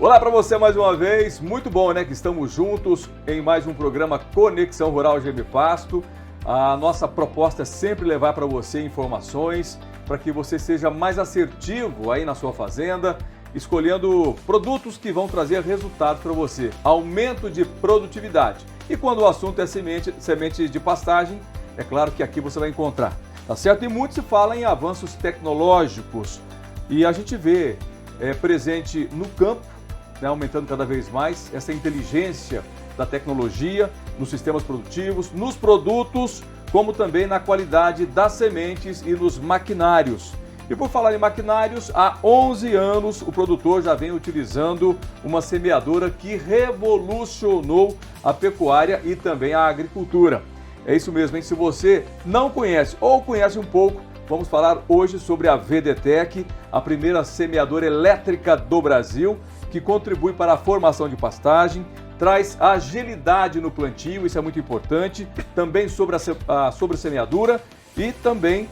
Olá para você mais uma vez, muito bom, né, que estamos juntos em mais um programa Conexão Rural GM Pasto. A nossa proposta é sempre levar para você informações para que você seja mais assertivo aí na sua fazenda, escolhendo produtos que vão trazer resultados para você, aumento de produtividade. E quando o assunto é semente de pastagem, é claro que aqui você vai encontrar, tá certo? E muito se fala em avanços tecnológicos e a gente vê presente no campo, né, aumentando cada vez mais essa inteligência da tecnologia nos sistemas produtivos, nos produtos, como também na qualidade das sementes e nos maquinários. E por falar em maquinários, há 11 anos o produtor já vem utilizando uma semeadora que revolucionou a pecuária e também a agricultura. É isso mesmo, hein? Se você não conhece ou conhece um pouco, vamos falar hoje sobre a VDTEC, a primeira semeadora elétrica do Brasil, que contribui para a formação de pastagem, traz agilidade no plantio, isso é muito importante, também sobre a sobressemeadura e também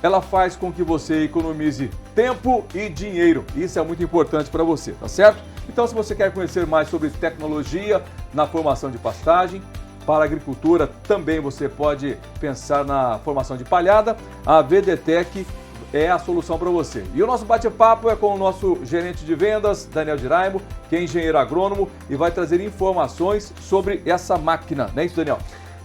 ela faz com que você economize tempo e dinheiro, isso é muito importante para você, tá certo? Então, se você quer conhecer mais sobre tecnologia na formação de pastagem, para a agricultura também você pode pensar na formação de palhada, a VDTEC é a solução para você. E o nosso bate-papo é com o nosso gerente de vendas, Daniel Diraimo, que é engenheiro agrônomo e vai trazer informações sobre essa máquina, não é isso, Daniel?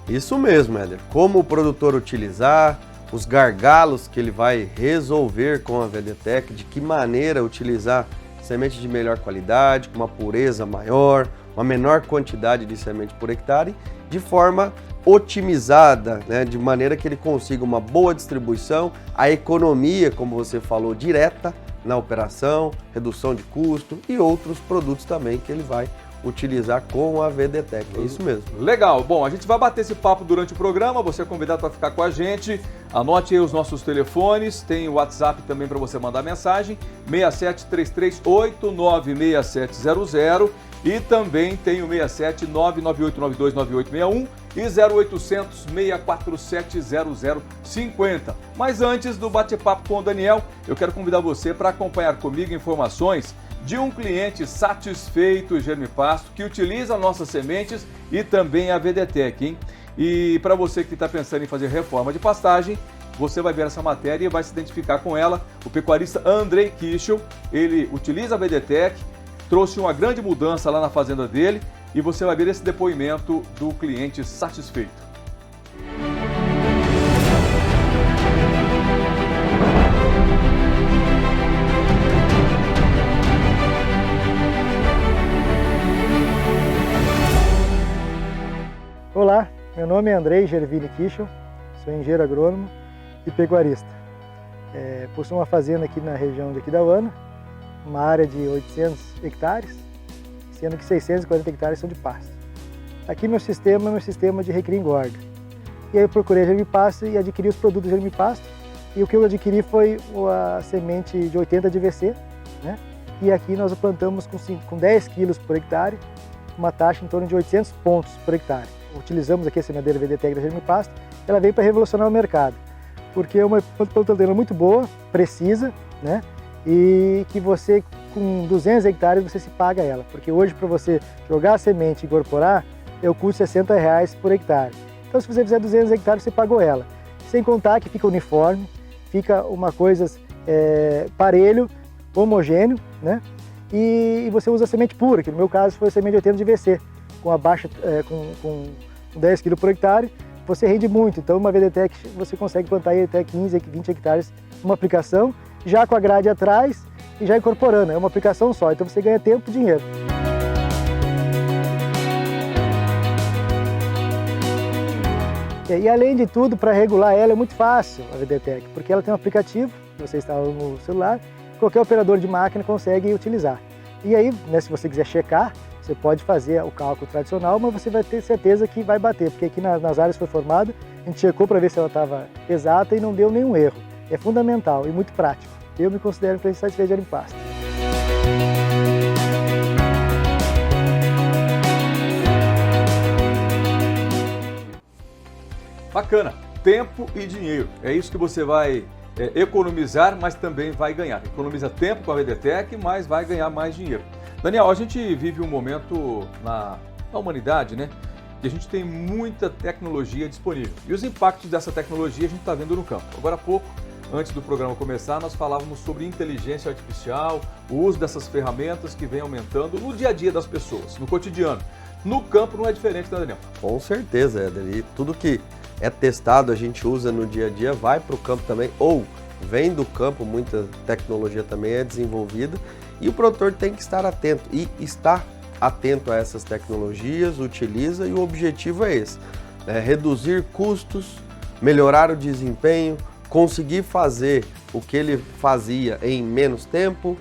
Isso mesmo, Éder. Como o produtor utilizar, os gargalos que ele vai resolver com a VDTEC, de que maneira utilizar semente de melhor qualidade, com uma pureza maior, uma menor quantidade de semente por hectare, de forma otimizada, né, de maneira que ele consiga uma boa distribuição, a economia, como você falou, direta na operação, redução de custo e outros produtos também que ele vai utilizar com a VDTEC. É isso mesmo. Legal. Bom, a gente vai bater esse papo durante o programa, você é convidado para ficar com a gente. Anote aí os nossos telefones, tem o WhatsApp também para você mandar mensagem, 6733896700 e também tem o 67998929861 e 0800 647 0050. Mas antes do bate-papo com o Daniel, eu quero convidar você para acompanhar comigo informações de um cliente satisfeito, Germe Pasto, que utiliza nossas sementes e também a VDTEC, hein? E para você que está pensando em fazer reforma de pastagem, você vai ver essa matéria e vai se identificar com ela. O pecuarista Andrei Kischel, ele utiliza a VDTEC, trouxe uma grande mudança lá na fazenda dele e você vai ver esse depoimento do cliente satisfeito. Olá, meu nome é Andrei Gervini Kischel, sou engenheiro agrônomo e pecuarista. Possuo uma fazenda aqui na região de Aquidauana, uma área de 800 hectares, sendo que 640 hectares são de pasto. Aqui meu sistema é um sistema de recria e engorda. E aí eu procurei a Germe Pasto e adquiri os produtos Germe Pasto. E o que eu adquiri foi a semente de 80 de VC, né? E aqui nós plantamos com 10 quilos por hectare, uma taxa em torno de 800 pontos por hectare. Utilizamos aqui a semeadeira VDTEC da Germe Pasto, ela veio para revolucionar o mercado, porque é uma plantadeira muito boa, precisa, né? E que você, com 200 hectares, você se paga ela, porque hoje para você jogar a semente e incorporar, eu custo R$60 por hectare. Então se você fizer 200 hectares, você pagou ela. Sem contar que fica uniforme, fica uma coisa parelho, homogêneo, né? E você usa a semente pura, que no meu caso foi a semente 80 de VC, com 10 kg por hectare, você rende muito. Então uma VDTEC você consegue plantar aí até 15, 20 hectares numa aplicação, já com a grade atrás e já incorporando, é uma aplicação só, então você ganha tempo e dinheiro. E além de tudo, para regular ela é muito fácil a VDTEC, porque ela tem um aplicativo que você instala no celular, qualquer operador de máquina consegue utilizar. E aí, né, se você quiser checar, você pode fazer o cálculo tradicional, mas você vai ter certeza que vai bater, porque aqui nas áreas foi formada, a gente checou para ver se ela estava exata e não deu nenhum erro. É fundamental e muito prático. Eu me considero um cliente satisfeito de Germe Pasto. Bacana, tempo e dinheiro. É isso que você vai economizar, mas também vai ganhar. Economiza tempo com a VDTEC, mas vai ganhar mais dinheiro. Daniel, a gente vive um momento na humanidade, né? Que a gente tem muita tecnologia disponível. E os impactos dessa tecnologia a gente está vendo no campo. Agora há pouco, antes do programa começar, nós falávamos sobre inteligência artificial, o uso dessas ferramentas que vem aumentando no dia a dia das pessoas, no cotidiano. No campo não é diferente, né, Daniel? Com certeza, Éder. E tudo que é testado, a gente usa no dia a dia, vai para o campo também, ou vem do campo, muita tecnologia também é desenvolvida, e o produtor tem que estar atento, e está atento a essas tecnologias, utiliza, e o objetivo é esse, reduzir custos, melhorar o desempenho, conseguir fazer o que ele fazia em menos tempo,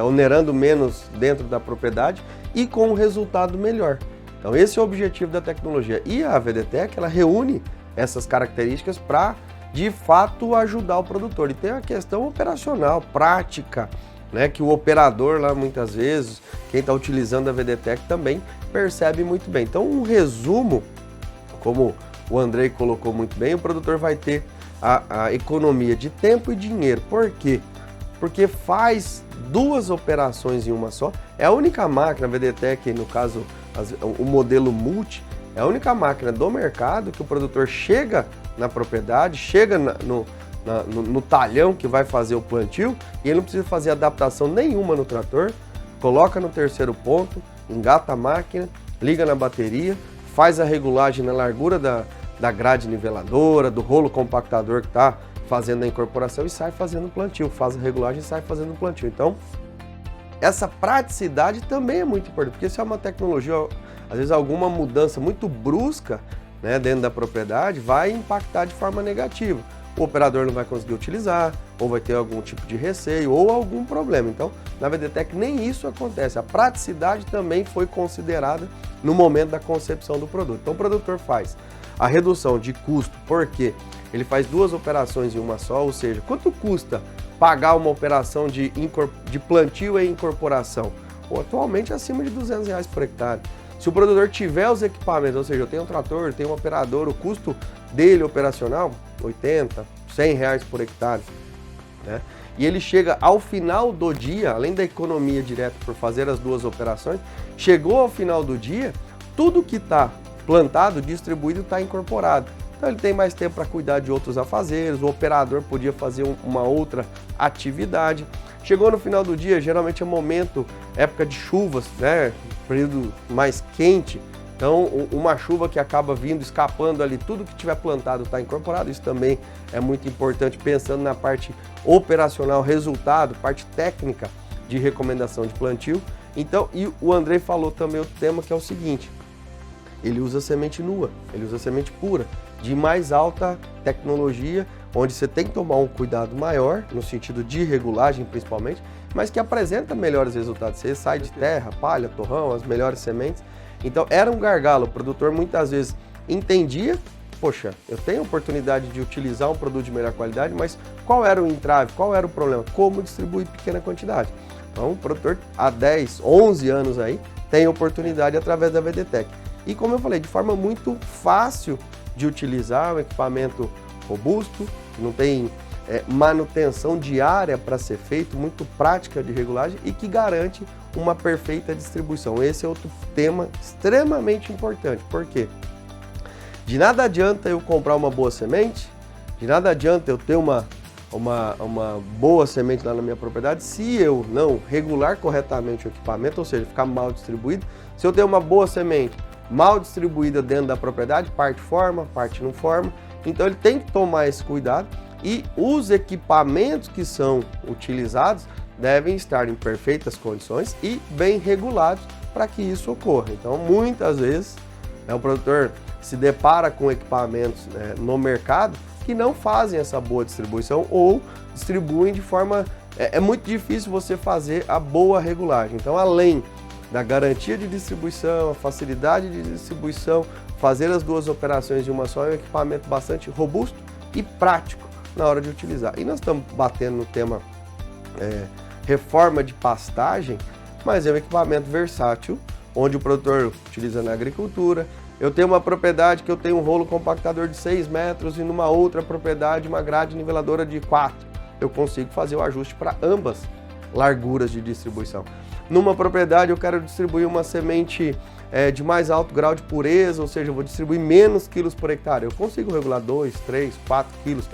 onerando menos dentro da propriedade e com um resultado melhor. Então esse é o objetivo da tecnologia. E a VDTech, ela reúne essas características para, de fato, ajudar o produtor. E tem a questão operacional, prática, né, que o operador lá, muitas vezes, quem está utilizando a VDTech também percebe muito bem. Então um resumo, como o Andrei colocou muito bem, o produtor vai ter a economia de tempo e dinheiro. Por quê? Porque faz duas operações em uma só. É a única máquina, a VDTech, no caso, o modelo multi, é a única máquina do mercado que o produtor chega na propriedade, chega no talhão que vai fazer o plantio e ele não precisa fazer adaptação nenhuma no trator, coloca no terceiro ponto, engata a máquina, liga na bateria, faz a regulagem na largura da grade niveladora, do rolo compactador que está fazendo a incorporação e sai fazendo o plantio, faz a regulagem e sai fazendo o plantio. Então, essa praticidade também é muito importante, porque se é uma tecnologia, às vezes alguma mudança muito brusca, né, dentro da propriedade, vai impactar de forma negativa. O operador não vai conseguir utilizar, ou vai ter algum tipo de receio, ou algum problema. Então, na VDTech nem isso acontece. A praticidade também foi considerada no momento da concepção do produto. Então, o produtor faz a redução de custo, porque ele faz duas operações em uma só, ou seja, quanto custa pagar uma operação de plantio e incorporação? Pô, atualmente acima de R$200 por hectare. Se o produtor tiver os equipamentos, ou seja, eu tenho um trator, eu tenho um operador, o custo dele operacional, R$80, R$100 por hectare, né? E ele chega ao final do dia, além da economia direta por fazer as duas operações, chegou ao final do dia, tudo que está plantado, distribuído, está incorporado. Então ele tem mais tempo para cuidar de outros afazeres, o operador podia fazer uma outra atividade. Chegou no final do dia, geralmente é momento, época de chuvas, né? Período mais quente. Então uma chuva que acaba vindo, escapando ali, tudo que tiver plantado está incorporado. Isso também é muito importante, pensando na parte operacional, resultado, parte técnica de recomendação de plantio. Então, e o Andrei falou também outro tema que é o seguinte: ele usa semente nua, ele usa semente pura, de mais alta tecnologia, onde você tem que tomar um cuidado maior, no sentido de regulagem principalmente, mas que apresenta melhores resultados. Você sai de terra, palha, torrão, as melhores sementes. Então era um gargalo, o produtor muitas vezes entendia, poxa, eu tenho a oportunidade de utilizar um produto de melhor qualidade, mas qual era o entrave, qual era o problema? Como distribuir pequena quantidade? Então o produtor há 10, 11 anos aí tem oportunidade através da VDTech. E como eu falei, de forma muito fácil de utilizar, um equipamento robusto, não tem manutenção diária para ser feito, muito prática de regulagem e que garante uma perfeita distribuição. Esse é outro tema extremamente importante. Por quê? De nada adianta eu comprar uma boa semente, de nada adianta eu ter uma boa semente lá na minha propriedade se eu não regular corretamente o equipamento, ou seja, ficar mal distribuído. Se eu tenho uma boa semente mal distribuída dentro da propriedade, parte forma, parte não forma. Então ele tem que tomar esse cuidado e os equipamentos que são utilizados devem estar em perfeitas condições e bem regulados para que isso ocorra. Então muitas vezes o produtor se depara com equipamentos no mercado que não fazem essa boa distribuição ou distribuem de forma... É muito difícil você fazer a boa regulagem. Então, além da garantia de distribuição, a facilidade de distribuição, fazer as duas operações em uma só é um equipamento bastante robusto e prático na hora de utilizar. E nós estamos batendo no tema reforma de pastagem, mas é um equipamento versátil, onde o produtor utiliza na agricultura. Eu tenho uma propriedade que eu tenho um rolo compactador de 6 metros e numa outra propriedade uma grade niveladora de 4. Eu consigo fazer o ajuste para ambas larguras de distribuição. Numa propriedade eu quero distribuir uma semente de mais alto grau de pureza, ou seja, eu vou distribuir menos quilos por hectare. Eu consigo regular 2, 3, 4 quilos.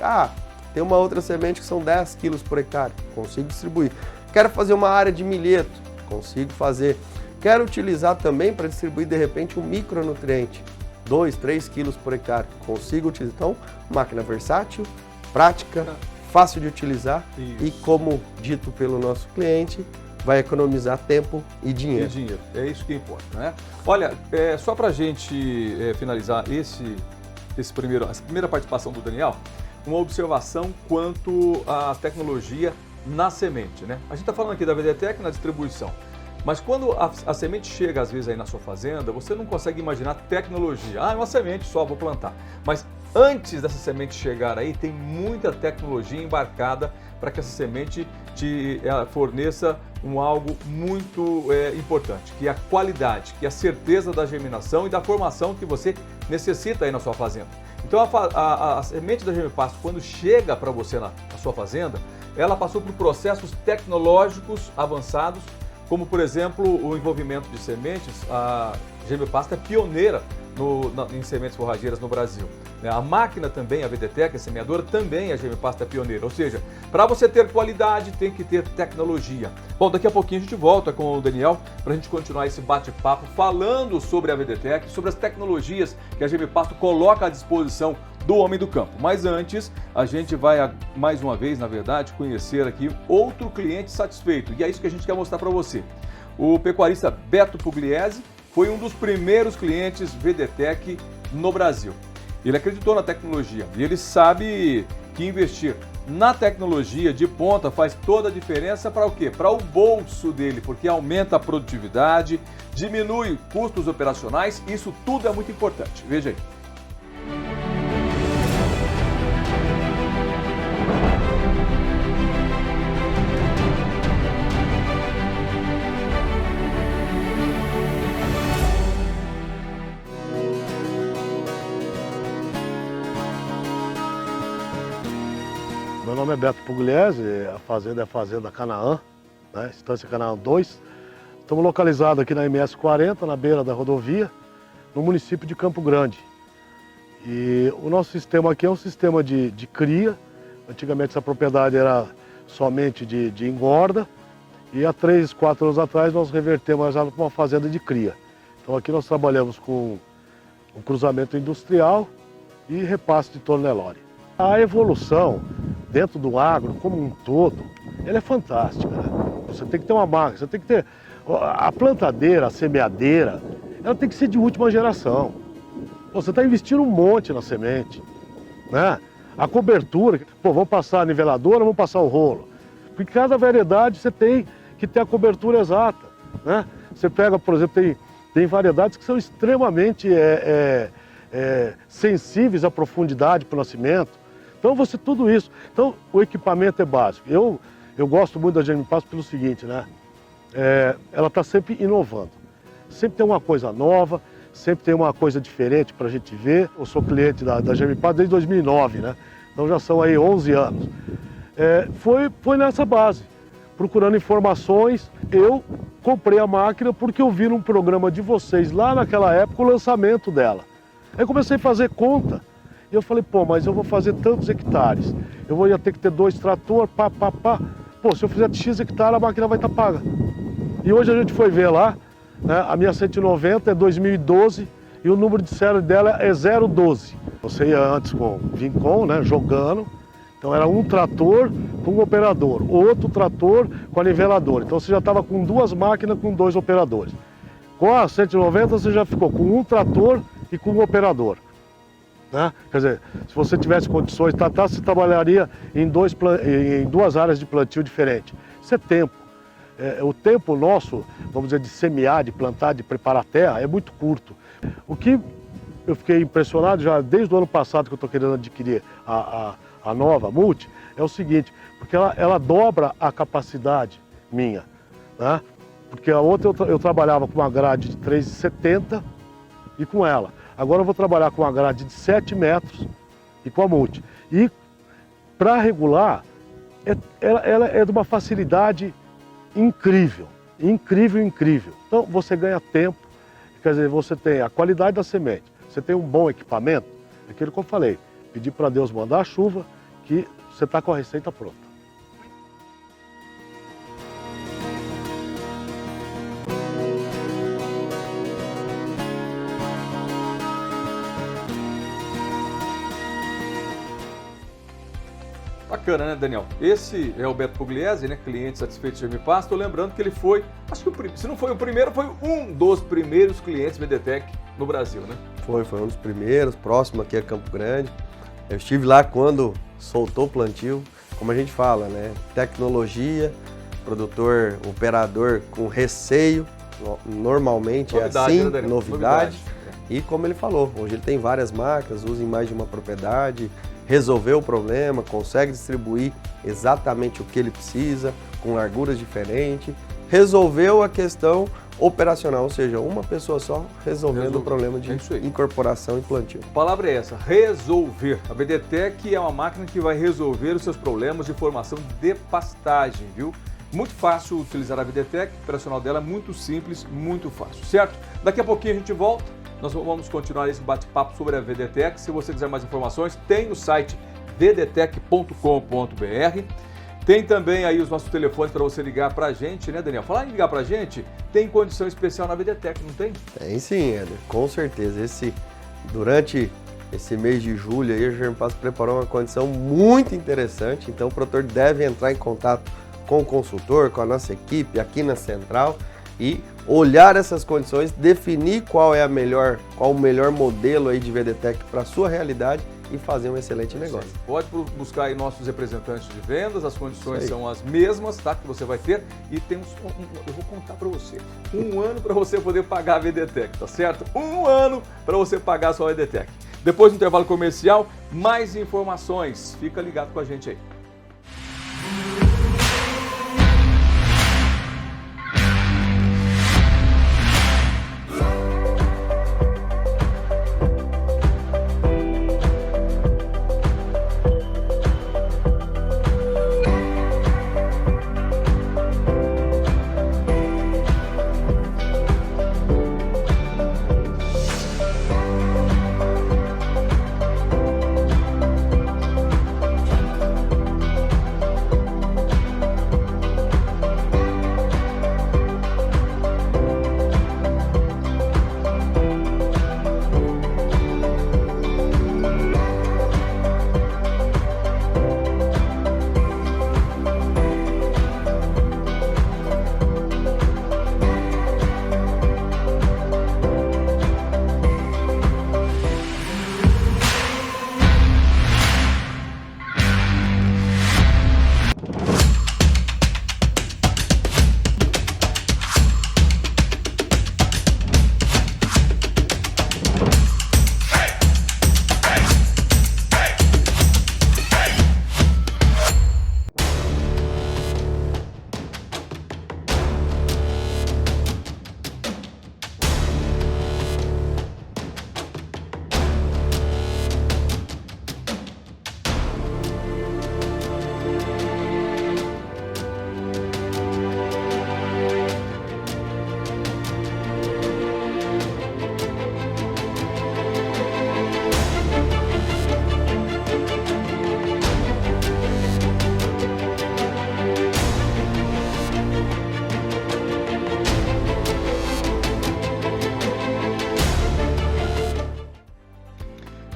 Tem uma outra semente que são 10 quilos por hectare, consigo distribuir. Quero fazer uma área de milheto, consigo fazer. Quero utilizar também para distribuir de repente um micronutriente, 2, 3 quilos por hectare, consigo utilizar. Então, máquina versátil, prática, fácil de utilizar e, como dito pelo nosso cliente, vai economizar tempo e dinheiro. É isso que importa, né? Olha, só para a gente finalizar essa primeira participação do Daniel, uma observação quanto à tecnologia na semente, né? A gente está falando aqui da VDTech na distribuição, mas quando a semente chega às vezes aí na sua fazenda, você não consegue imaginar tecnologia. É uma semente só, vou plantar. Mas antes dessa semente chegar aí, tem muita tecnologia embarcada para que essa semente te forneça algo muito importante, que é a qualidade, que é a certeza da germinação e da formação que você necessita aí na sua fazenda. Então a semente da Gemipasto, quando chega para você na sua fazenda, ela passou por processos tecnológicos avançados, como por exemplo o envolvimento de sementes. A Gemipasto é pioneira em sementes forrageiras no Brasil. A máquina também, a VDTech, a semeadora, também a Gemipasto é pioneira. Ou seja, para você ter qualidade, tem que ter tecnologia. Bom, daqui a pouquinho a gente volta com o Daniel para a gente continuar esse bate-papo falando sobre a VDTech, sobre as tecnologias que a Gemipasto coloca à disposição do homem do campo. Mas antes, a gente vai mais uma vez, na verdade, conhecer aqui outro cliente satisfeito. E é isso que a gente quer mostrar para você. O pecuarista Beto Pugliese foi um dos primeiros clientes VDTech no Brasil. Ele acreditou na tecnologia e ele sabe que investir na tecnologia de ponta faz toda a diferença para o quê? Para o bolso dele, porque aumenta a produtividade, diminui custos operacionais, isso tudo é muito importante. Veja aí. Meu nome é Beto Pugliese, a fazenda é a Fazenda Canaã, né? Estância Canaã 2. Estamos localizados aqui na MS 40, na beira da rodovia, no município de Campo Grande. E o nosso sistema aqui é um sistema de cria. Antigamente essa propriedade era somente de engorda e há 3, 4 anos atrás nós revertemos ela para uma fazenda de cria. Então aqui nós trabalhamos com um cruzamento industrial e repasse de torno Nelore. A evolução dentro do agro como um todo, ela é fantástica, né? Você tem que ter uma máquina, você tem que ter a plantadeira, a semeadeira, ela tem que ser de última geração. Você está investindo um monte na semente, né? A cobertura, vamos passar a niveladora, vamos passar o rolo. Porque cada variedade você tem que ter a cobertura exata, né? Você pega, por exemplo, tem variedades que são extremamente sensíveis à profundidade para o nascimento. Então, tudo isso. Então, o equipamento é básico. Eu gosto muito da Gemipasto pelo seguinte, né? Ela está sempre inovando. Sempre tem uma coisa nova, sempre tem uma coisa diferente para a gente ver. Eu sou cliente da Gemipasto desde 2009, né? Então, já são aí 11 anos. Foi nessa base, procurando informações. Eu comprei a máquina porque eu vi num programa de vocês, lá naquela época, o lançamento dela. Aí comecei a fazer conta. E eu falei, mas eu vou fazer tantos hectares, eu vou ter que ter 2 tratores, se eu fizer X hectares, a máquina vai estar paga. E hoje a gente foi ver lá, né, a minha 190 é 2012 e o número de série dela é 012. Você ia antes com Vincom, né, jogando, então era um trator com um operador, outro trator com a niveladora. Então você já estava com 2 máquinas com 2 operadores. Com a 190 você já ficou com um trator e com um operador. Né? Quer dizer, se você tivesse condições, você trabalharia em 2 áreas de plantio diferentes. Isso é tempo. O tempo nosso, vamos dizer, de semear, de plantar, de preparar a terra, é muito curto. O que eu fiquei impressionado já desde o ano passado que eu estou querendo adquirir a nova Multi, é o seguinte, porque ela dobra a capacidade minha. Né? Porque a outra eu trabalhava com uma grade de 3,70 e com ela. Agora eu vou trabalhar com uma grade de 7 metros e com a Multi. E para regular, ela é de uma facilidade incrível. incrível, incrível. Então você ganha tempo, quer dizer, você tem a qualidade da semente, você tem um bom equipamento, aquilo que eu falei, pedir para Deus mandar a chuva, que você está com a receita pronta. Bacana, né, Daniel? Esse é o Beto Pugliese, né, cliente satisfeito de Germipasto. Lembrando que ele foi, acho que se não foi o primeiro, foi um dos primeiros clientes VDTEC no Brasil, né? Foi um dos primeiros, próximo aqui a Campo Grande. Eu estive lá quando soltou o plantio, como a gente fala, né? Tecnologia, produtor, operador com receio, normalmente novidade, é assim, né, Daniel? novidade. E como ele falou, hoje ele tem várias máquinas, usa em mais de uma propriedade, resolveu o problema, consegue distribuir exatamente o que ele precisa, com larguras diferentes, resolveu a questão operacional, ou seja, uma pessoa só resolvendo o problema de incorporação e plantio. A palavra é essa, resolver. A VDTEC é uma máquina que vai resolver os seus problemas de formação de pastagem, viu? Muito fácil utilizar a VDTEC, o operacional dela é muito simples, muito fácil, certo? Daqui a pouquinho a gente volta. Nós vamos continuar esse bate-papo sobre a VDTEC. Se você quiser mais informações, tem no site vdtec.com.br. Tem também aí os nossos telefones para você ligar para a gente, né, Daniel? Falar em ligar para a gente, tem condição especial na VDTEC, não tem? Tem sim, Éder, com certeza. Durante esse mês de julho, aí, a Germipasto preparou uma condição muito interessante. Então, o produtor deve entrar em contato com o consultor, com a nossa equipe aqui na Central e olhar essas condições, definir qual o melhor modelo aí de VDTEC para a sua realidade e fazer um excelente negócio. Pode buscar aí nossos representantes de vendas, as condições são as mesmas, tá? Que você vai ter e tem eu vou contar para você, 1 ano para você poder pagar a VDTEC, tá certo? 1 ano para você pagar a sua VDTEC. Depois do intervalo comercial, mais informações. Fica ligado com a gente aí.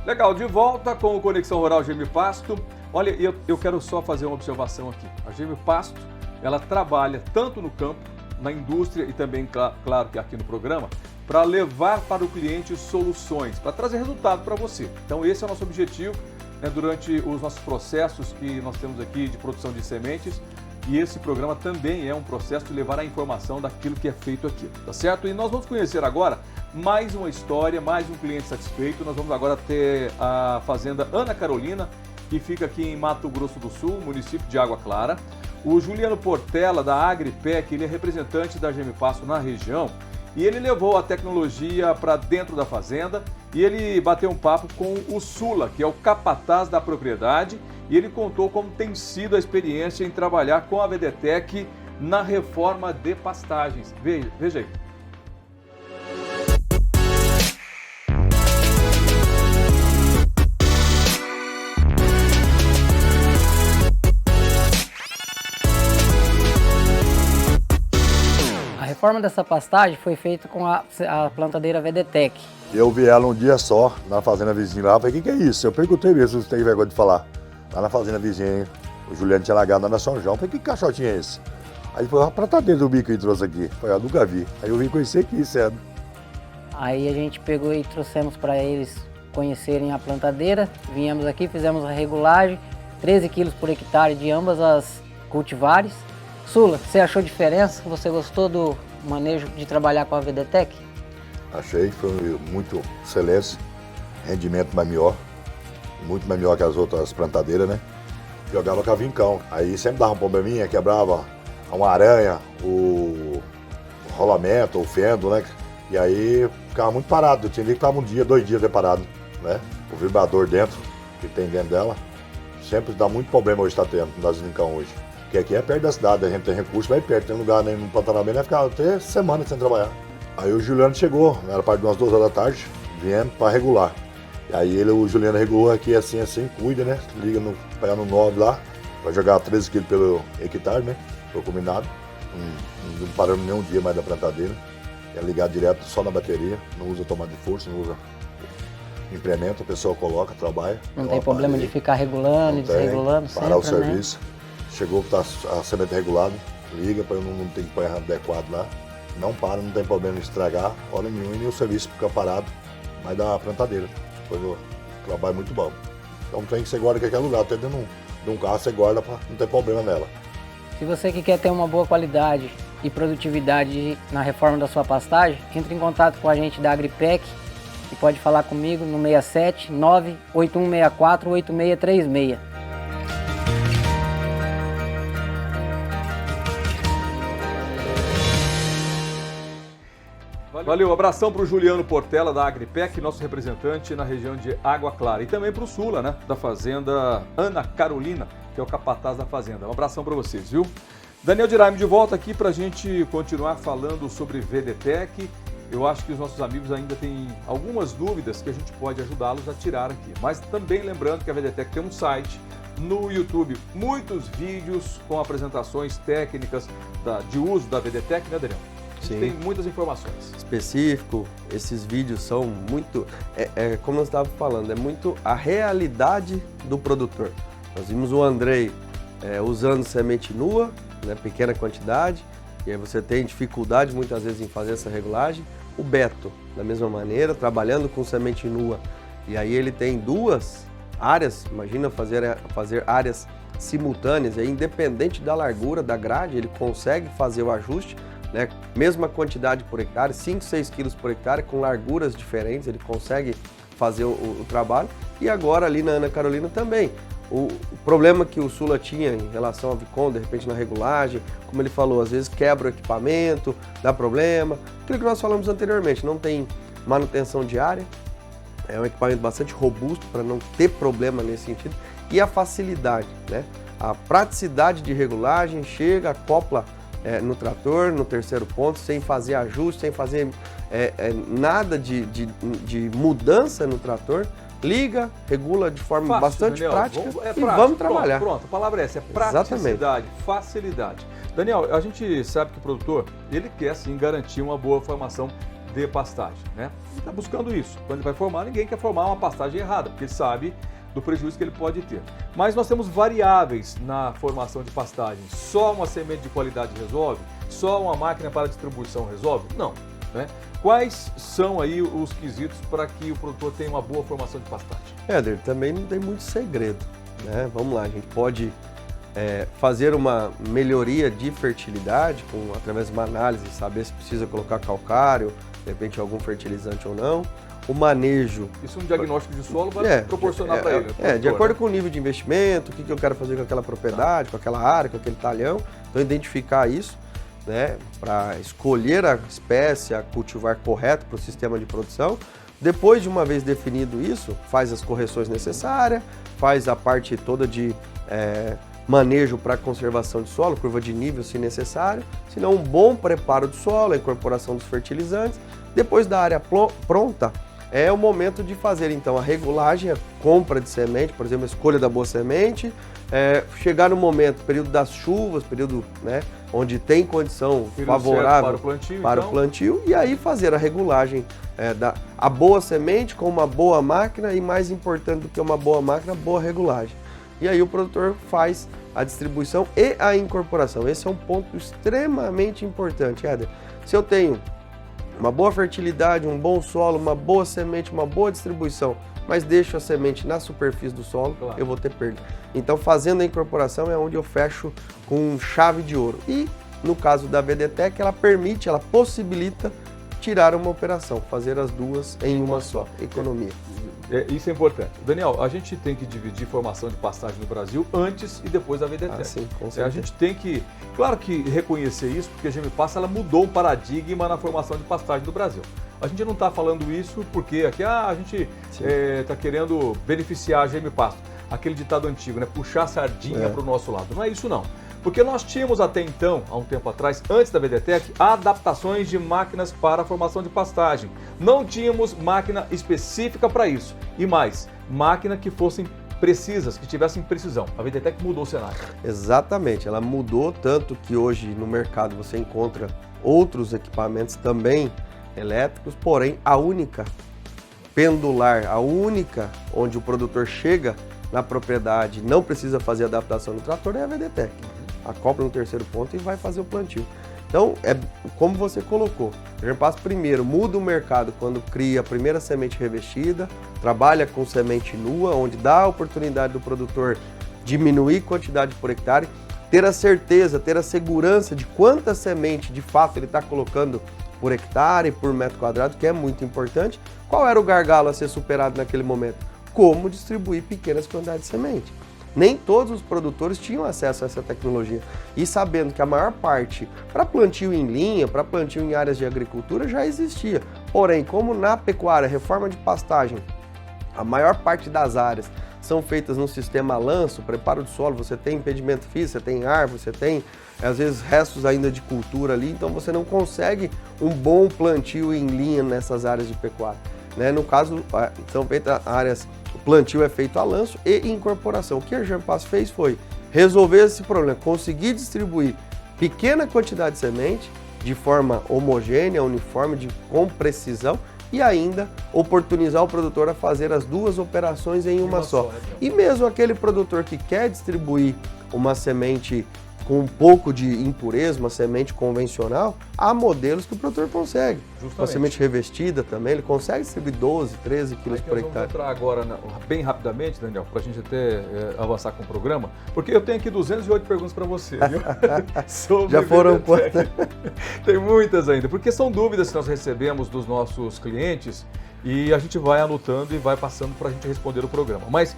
Legal, de volta com o Conexão Rural Germipasto. Olha, eu quero só fazer uma observação aqui. A Germipasto, ela trabalha tanto no campo, na indústria e também, claro que aqui no programa, para levar para o cliente soluções, para trazer resultado para você. Então esse é o nosso objetivo, né, durante os nossos processos que nós temos aqui de produção de sementes. E esse programa também é um processo de levar a informação daquilo que é feito aqui, tá certo? E nós vamos conhecer agora mais uma história, mais um cliente satisfeito. Nós vamos agora ter a fazenda Ana Carolina, que fica aqui em Mato Grosso do Sul, município de Água Clara. O Juliano Portela, da Agripec, ele é representante da Germipasto na região e ele levou a tecnologia para dentro da fazenda e ele bateu um papo com o Sula, que é o capataz da propriedade, e ele contou como tem sido a experiência em trabalhar com a VDTEC na reforma de pastagens. Veja aí. A reforma dessa pastagem foi feita com a plantadeira VDTEC. Eu vi ela um dia só, na fazenda vizinha lá, falei, o que é isso? Eu perguntei mesmo se tem vergonha de falar. Lá na fazenda vizinha, o Juliano tinha largado lá na São João, falei, que caixotinho é esse? Aí foi a plantadeira do bico que ele trouxe aqui, falei, eu nunca vi. Aí eu vim conhecer aqui, cedo. Aí a gente pegou e trouxemos para eles conhecerem a plantadeira, viemos aqui, fizemos a regulagem, 13 quilos por hectare de ambas as cultivares. Sula, você achou diferença? Você gostou do manejo de trabalhar com a VDTEC? Achei que foi muito excelente, rendimento melhor, muito melhor que as outras plantadeiras, né? Jogava cavincão, aí sempre dava um probleminha, quebrava uma aranha, o rolamento, o fendo, né? E aí ficava muito parado, eu tinha que estar um dia, 2 dias parado, né? O vibrador dentro, que tem dentro dela, sempre dá muito problema hoje, está tendo, nas vincão hoje. Porque aqui é perto da cidade, a gente tem recurso, vai perto, tem lugar no Pantanal, vai ficar até semana sem trabalhar. Aí o Juliano chegou, era parte de umas 2 horas da tarde, viemos para regular. E aí o Juliano regulou aqui assim, cuida, né? Liga pega no 9 lá, vai jogar 13 quilos pelo hectare, né? Foi combinado. Não paramos nenhum dia mais da plantadeira. É ligar direto só na bateria, não usa tomada de força, não usa implemento, a pessoa coloca, trabalha. Não tem problema de ficar regulando e desregulando sempre, parar o serviço. Chegou que tá a semente regulada, liga para eu não ter que pôr adequado lá. Não para, não tem problema de estragar, hora nenhuma, e nem o serviço fica parado, mas dá a plantadeira. Foi um trabalho muito bom. Então tem que você guarda em qualquer lugar, até dentro de um carro você guarda para não ter problema nela. Se você que quer ter uma boa qualidade e produtividade na reforma da sua pastagem, entre em contato com a gente da Agripec e pode falar comigo no 67 98164 8636. Valeu, abração para o Juliano Portela da Agripec, nosso representante na região de Água Clara. E também para o Sula, né, da fazenda Ana Carolina, que é o capataz da fazenda. Um abração para vocês, viu? Daniel Diraime de volta aqui para a gente continuar falando sobre VDTEC. Eu acho que os nossos amigos ainda têm algumas dúvidas que a gente pode ajudá-los a tirar aqui. Mas também lembrando que a VDTEC tem um site no YouTube, muitos vídeos com apresentações técnicas de uso da VDTEC, né, Daniel? Sim. Tem muitas informações. Específico, esses vídeos são muito, como eu estava falando, é muito a realidade do produtor. Nós vimos o Andrei usando semente nua, né, pequena quantidade, e aí você tem dificuldade muitas vezes em fazer essa regulagem. O Beto, da mesma maneira, trabalhando com semente nua, e aí ele tem 2 áreas, imagina fazer áreas simultâneas, aí, independente da largura da grade, ele consegue fazer o ajuste, né? Mesma quantidade por hectare, 5, 6 quilos por hectare, com larguras diferentes, ele consegue fazer o trabalho. E agora ali na Ana Carolina também. O problema que o Sula tinha em relação ao Vicon, de repente na regulagem, como ele falou, às vezes quebra o equipamento, dá problema. Aquilo que nós falamos anteriormente, não tem manutenção diária, é um equipamento bastante robusto para não ter problema nesse sentido. E a facilidade, né? A praticidade de regulagem, chega, acopla no trator, no terceiro ponto, sem fazer ajuste, sem fazer nada de mudança no trator, liga, regula de forma Fácil, bastante Daniel, prática prático. Vamos trabalhar. Pronto, a palavra é essa, é praticidade, facilidade. Daniel, a gente sabe que o produtor, ele quer sim garantir uma boa formação de pastagem, né? Ele está buscando isso. Quando ele vai formar, ninguém quer formar uma pastagem errada, porque ele sabe do prejuízo que ele pode ter. Mas nós temos variáveis na formação de pastagem. Só uma semente de qualidade resolve? Só uma máquina para distribuição resolve? Não, né? Quais são aí os quesitos para que o produtor tenha uma boa formação de pastagem? Éder, também não tem muito segredo, né? Vamos lá, a gente pode fazer uma melhoria de fertilidade através de uma análise, saber se precisa colocar calcário, de repente algum fertilizante ou não. O manejo... Isso um diagnóstico de solo vai proporcionar para ele. Né? De acordo com o nível de investimento, o que eu quero fazer com aquela propriedade, com aquela área, com aquele talhão. Então, identificar isso, né, para escolher a espécie, a cultivar correto para o sistema de produção. Depois de uma vez definido isso, faz as correções necessárias, faz a parte toda de manejo para conservação de solo, curva de nível se necessário, senão um bom preparo do solo, a incorporação dos fertilizantes. Depois da área pronta, é o momento de fazer então a regulagem, a compra de semente, por exemplo, a escolha da boa semente, chegar no momento, período das chuvas, período, né, onde tem condição favorável para o plantio, e aí fazer a regulagem a boa semente com uma boa máquina e, mais importante do que uma boa máquina, boa regulagem. E aí o produtor faz a distribuição e a incorporação. Esse é um ponto extremamente importante, Éder. Se eu tenho uma boa fertilidade, um bom solo, uma boa semente, uma boa distribuição, mas deixo a semente na superfície do solo, eu vou ter perda. Então, fazendo a incorporação é onde eu fecho com chave de ouro. E, no caso da VDTEC, ela possibilita tirar uma operação, fazer as duas em uma só, economia. Isso é importante. Daniel, a gente tem que dividir formação de pastagem no Brasil antes e depois da VDTEC. Sim, com certeza. A gente tem que, claro que reconhecer isso, porque a GMPasto ela mudou um paradigma na formação de pastagem do Brasil. A gente não está falando isso porque aqui a gente está querendo beneficiar a GMPasto. Aquele ditado antigo, né? Puxar a sardinha para o nosso lado. Não é isso não. Porque nós tínhamos até então, há um tempo atrás, antes da VDTEC, adaptações de máquinas para a formação de pastagem. Não tínhamos máquina específica para isso. E mais, máquina que fossem precisas, que tivessem precisão. A VDTEC mudou o cenário. Exatamente, ela mudou tanto que hoje no mercado você encontra outros equipamentos também elétricos, porém a única pendular, a única onde o produtor chega na propriedade, não precisa fazer adaptação no trator, é a VDTEC. Acopla no terceiro ponto e vai fazer o plantio. Então, como você colocou, a GMPasto primeiro muda o mercado quando cria a primeira semente revestida, trabalha com semente nua, onde dá a oportunidade do produtor diminuir quantidade por hectare, ter a certeza, ter a segurança de quanta semente de fato ele está colocando por hectare, por metro quadrado, que é muito importante. Qual era o gargalo a ser superado naquele momento? Como distribuir pequenas quantidades de semente. Nem todos os produtores tinham acesso a essa tecnologia. E sabendo que a maior parte, para plantio em linha, para plantio em áreas de agricultura, já existia. Porém, como na pecuária, reforma de pastagem, a maior parte das áreas são feitas no sistema lanço, preparo do solo, você tem impedimento físico, você tem árvore, você tem, às vezes, restos ainda de cultura ali, então você não consegue um bom plantio em linha nessas áreas de pecuária. Né? No caso, são feitas áreas, o plantio é feito a lanço e incorporação. O que a GMPasto fez foi resolver esse problema, conseguir distribuir pequena quantidade de semente de forma homogênea, uniforme, com precisão, e ainda oportunizar o produtor a fazer as duas operações em uma só. E mesmo aquele produtor que quer distribuir uma semente com um pouco de impureza, uma semente convencional, há modelos que o produtor consegue. Justamente. Uma semente revestida também, ele consegue distribuir 12, 13 quilos por hectare. Vamos entrar agora, bem rapidamente, Daniel, para a gente até avançar com o programa, porque eu tenho aqui 208 perguntas para você, viu? Já foram quantas? Tem muitas ainda, porque são dúvidas que nós recebemos dos nossos clientes e a gente vai anotando e vai passando para a gente responder o programa. Mas,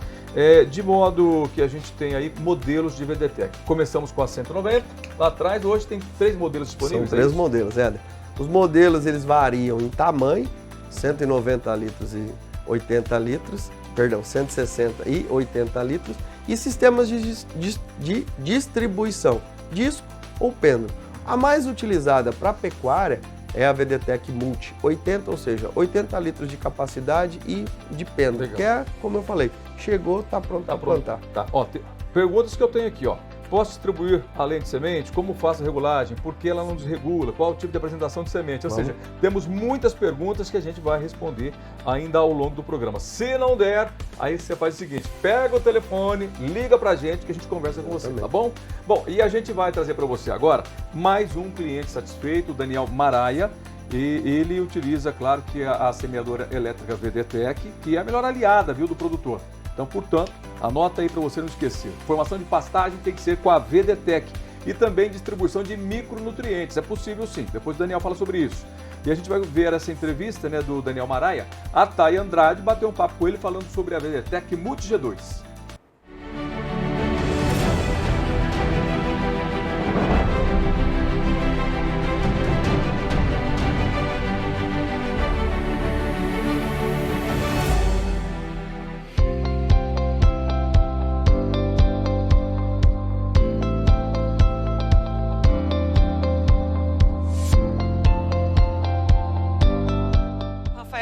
de modo que a gente tem aí modelos de VDTEC. Começamos com a 190, lá atrás, hoje tem 3 modelos disponíveis. São 3 modelos, Éder. Os modelos, eles variam em tamanho, 190 litros e 80 litros, perdão, 160 e 80 litros, e sistemas de distribuição, disco ou pêndulo. A mais utilizada para pecuária é a VDTEC Multi 80, ou seja, 80 litros de capacidade e de pêndulo. Legal. Que é, como eu falei, chegou, está pronto para plantar. Tá. Ó, perguntas que eu tenho aqui, ó. Posso distribuir além de semente? Como faço a regulagem? Por que ela não desregula? Qual o tipo de apresentação de semente? Ou seja, temos muitas perguntas que a gente vai responder ainda ao longo do programa. Se não der, aí você faz o seguinte, pega o telefone, liga pra gente que a gente conversa com você, tá bom? Bom, e a gente vai trazer para você agora mais um cliente satisfeito, o Daniel Maraia, e ele utiliza, claro, que a semeadora elétrica VDTEC, que é a melhor aliada, viu, do produtor. Então, portanto, anota aí para você não esquecer. Formação de pastagem tem que ser com a VDTEC e também distribuição de micronutrientes. É possível sim, depois o Daniel fala sobre isso. E a gente vai ver essa entrevista, né, do Daniel Maraia. A Thay Andrade bateu um papo com ele falando sobre a VDTEC Multi G2.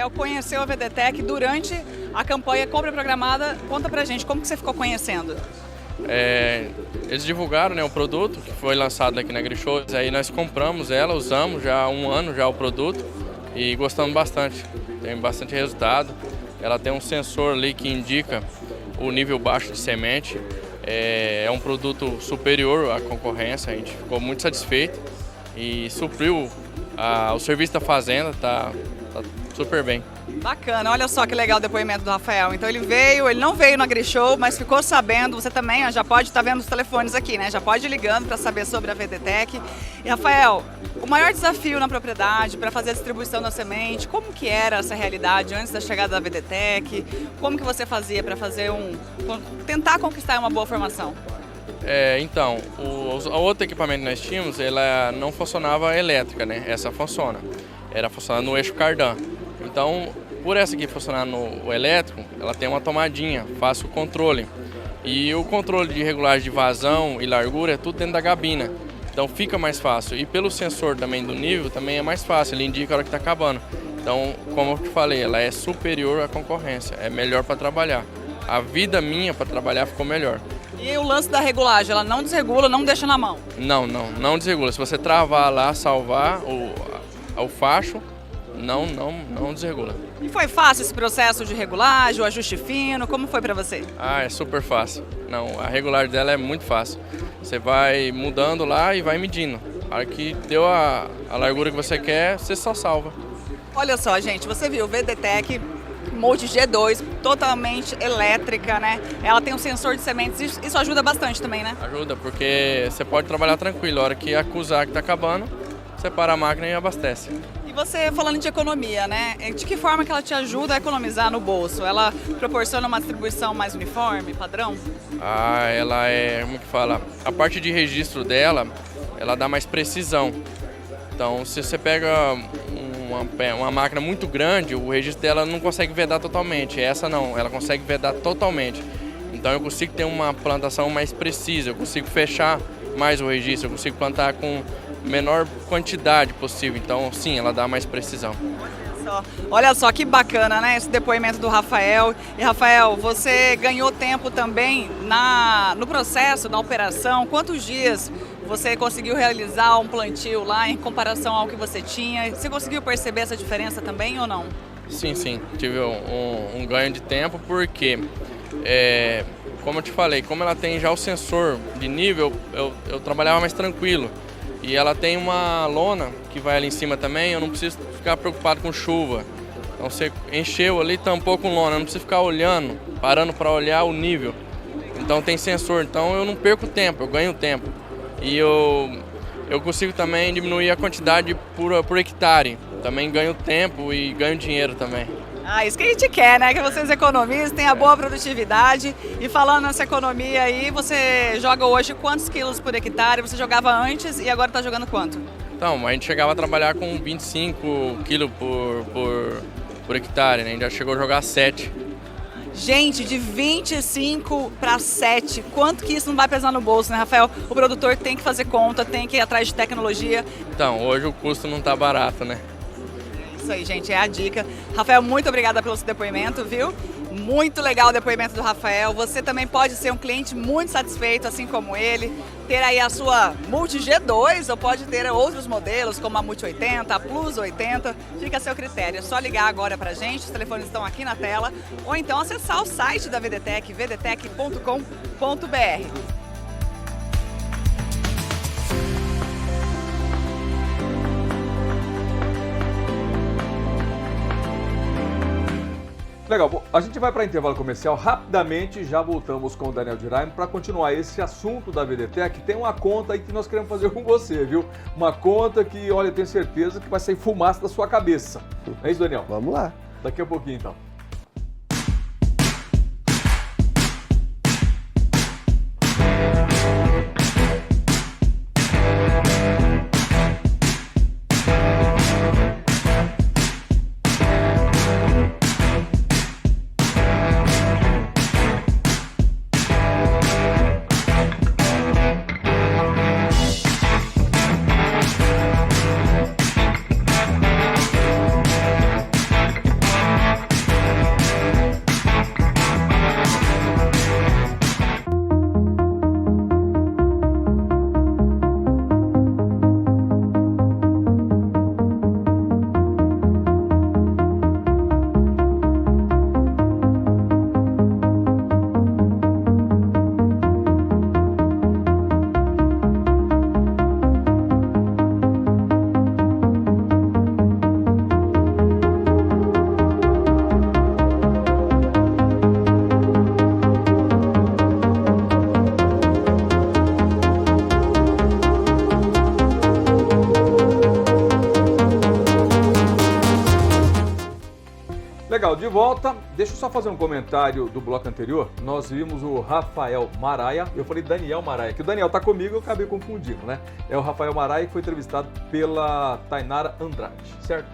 Rafael conheceu a VDTech durante a campanha Compra Programada. Conta pra gente, como que você ficou conhecendo? Eles divulgaram, né, o produto que foi lançado aqui na AgriShow. Aí nós compramos ela, usamos já há 1 ano já o produto e gostamos bastante. Tem bastante resultado. Ela tem um sensor ali que indica o nível baixo de semente. É um produto superior à concorrência, a gente ficou muito satisfeito e supriu o serviço da fazenda, tá super bem. Bacana, olha só que legal o depoimento do Rafael. Então ele não veio no AgriShow, mas ficou sabendo, você também já pode estar vendo os telefones aqui, né? Já pode ir ligando para saber sobre a VDTech. E Rafael, o maior desafio na propriedade para fazer a distribuição da semente, como que era essa realidade antes da chegada da VDTech? Como que você fazia para tentar conquistar uma boa formação? Então, o outro equipamento que nós tínhamos, ela não funcionava elétrica, né? Essa funciona. Era funcionar no eixo cardan. Então, por essa aqui funcionar no elétrico, ela tem uma tomadinha, faço o controle. E o controle de regulagem de vazão e largura é tudo dentro da gabina. Então fica mais fácil. E pelo sensor também do nível, também é mais fácil, ele indica a hora que está acabando. Então, como eu te falei, ela é superior à concorrência, é melhor para trabalhar. A vida minha para trabalhar ficou melhor. E o lance da regulagem, ela não desregula, não deixa na mão? Não desregula. Se você travar lá, salvar o facho, não desregula. E foi fácil esse processo de regulagem, o ajuste fino, como foi para você? É super fácil. Não, a regulagem dela é muito fácil. Você vai mudando lá e vai medindo. A hora que deu a largura que você quer, você só salva. Olha só, gente, você viu, VDTech Multi G2, totalmente elétrica, né? Ela tem um sensor de sementes, isso ajuda bastante também, né? Ajuda, porque você pode trabalhar tranquilo. A hora que acusar que está acabando, você para a máquina e abastece. E você, falando de economia, né? De que forma que ela te ajuda a economizar no bolso? Ela proporciona uma distribuição mais uniforme, padrão? Ela como que fala? A parte de registro dela, ela dá mais precisão. Então, se você pega uma máquina muito grande, o registro dela não consegue vedar totalmente. Essa não, ela consegue vedar totalmente. Então eu consigo ter uma plantação mais precisa, eu consigo fechar mais o registro, eu consigo plantar com menor quantidade possível. Então sim, ela dá mais precisão. Olha só que bacana, né, esse depoimento do Rafael. E Rafael, você ganhou tempo também no processo, na operação. Quantos dias você conseguiu realizar um plantio lá em comparação ao que você tinha? Você conseguiu perceber essa diferença também ou não? Sim, tive um ganho de tempo porque, como eu te falei, como ela tem já o sensor de nível, eu trabalhava mais tranquilo. E ela tem uma lona que vai ali em cima também, eu não preciso ficar preocupado com chuva. Então você encheu ali, tampou com lona, eu não preciso ficar olhando, parando para olhar o nível. Então tem sensor, então eu não perco tempo, eu ganho tempo. E eu consigo também diminuir a quantidade por hectare. Também ganho tempo e ganho dinheiro também. Isso que a gente quer, né? Que vocês economizem, tenham boa produtividade. E falando nessa economia aí, você joga hoje quantos quilos por hectare? Você jogava antes e agora está jogando quanto? Então, a gente chegava a trabalhar com 25 quilos por hectare, né? A gente já chegou a jogar 7. Gente, de 25 para 7, quanto que isso não vai pesar no bolso, né, Rafael? O produtor tem que fazer conta, tem que ir atrás de tecnologia. Então, hoje o custo não está barato, né? Isso aí, gente, é a dica. Rafael, muito obrigada pelo seu depoimento, viu? Muito legal o depoimento do Rafael. Você também pode ser um cliente muito satisfeito, assim como ele, ter aí a sua Multi G2 ou pode ter outros modelos, como a Multi 80, a Plus 80, fica a seu critério. É só ligar agora pra gente, os telefones estão aqui na tela, ou então acessar o site da VDTech, vdtech.com.br. Legal, bom, a gente vai para intervalo comercial rapidamente, já voltamos com o Daniel Diraim para continuar esse assunto da VDTech. Tem uma conta aí que nós queremos fazer com você, viu? Uma conta que, olha, eu tenho certeza que vai sair fumaça da sua cabeça. É isso, Daniel? Vamos lá. Daqui a pouquinho, então. Legal, de volta. Deixa eu só fazer um comentário do bloco anterior. Nós vimos o Rafael Maraia. Eu falei Daniel Maraia, que o Daniel tá comigo, eu acabei confundindo, né? É o Rafael Maraia que foi entrevistado pela Tainara Andrade, certo?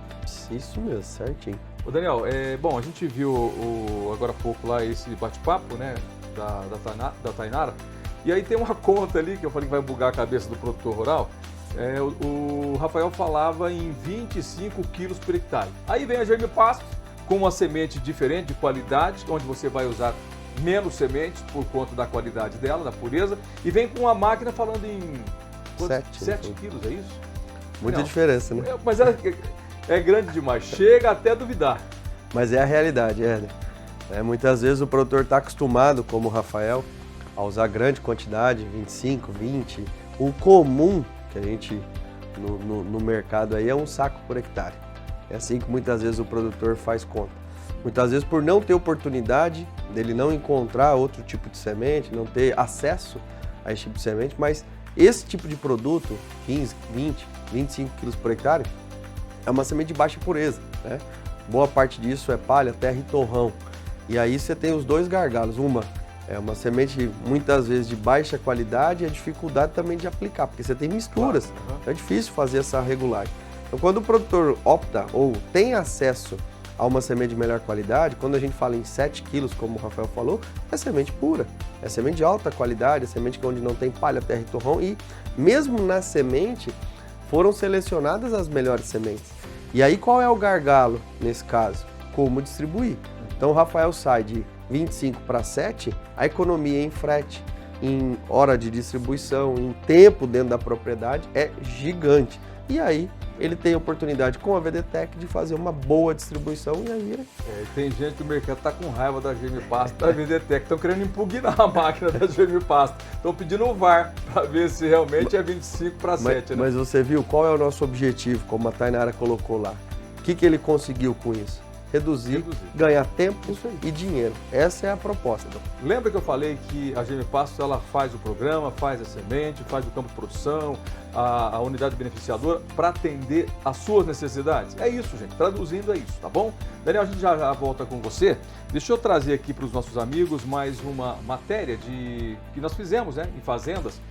Isso mesmo, certinho. Ô Daniel, bom, a gente viu agora há pouco lá esse bate-papo, né, da Tainara. E aí tem uma conta ali que eu falei que vai bugar a cabeça do produtor rural. O Rafael falava em 25 quilos por hectare. Aí vem a Germipasto com uma semente diferente, de qualidade, onde você vai usar menos sementes por conta da qualidade dela, da pureza, e vem com uma máquina falando em 7 quilos, é isso? Muita diferença, né? Mas é grande demais, chega até a duvidar. Mas é a realidade, Éder. Muitas vezes o produtor está acostumado, como o Rafael, a usar grande quantidade, 25, 20. O comum que a gente no mercado aí é um saco por hectare. É assim que muitas vezes o produtor faz conta. Muitas vezes por não ter oportunidade dele não encontrar outro tipo de semente, não ter acesso a esse tipo de semente, mas esse tipo de produto, 15, 20, 25 quilos por hectare, é uma semente de baixa pureza, né? Boa parte disso é palha, terra e torrão. E aí você tem os dois gargalos. Uma é uma semente muitas vezes de baixa qualidade e a dificuldade também de aplicar, porque você tem misturas. Claro. É difícil fazer essa regulagem. Então quando o produtor opta ou tem acesso a uma semente de melhor qualidade, quando a gente fala em 7 quilos, como o Rafael falou, é semente pura, é semente de alta qualidade, é semente onde não tem palha, terra e torrão, e mesmo na semente foram selecionadas as melhores sementes. E aí qual é o gargalo nesse caso? Como distribuir? Então o Rafael sai de 25 para 7, a economia em frete, em hora de distribuição, em tempo dentro da propriedade é gigante. E aí ele tem a oportunidade com a VDTech de fazer uma boa distribuição e aí... Tem gente do mercado que está com raiva da Germipasto, da VDTech, estão querendo impugnar a máquina da Germipasto. Estão pedindo o VAR para ver se realmente é 25 para 7. Mas você viu qual é o nosso objetivo, como a Tainara colocou lá. O que ele conseguiu com isso? Reduzir, ganhar tempo e dinheiro. Essa é a proposta. Lembra que eu falei que a Germipasto ela faz o programa, faz a semente, faz o campo de produção, a unidade beneficiadora para atender às suas necessidades? É isso, gente. Traduzindo é isso, tá bom? Daniel, a gente já volta com você. Deixa eu trazer aqui para os nossos amigos mais uma matéria que nós fizemos, né, em fazendas.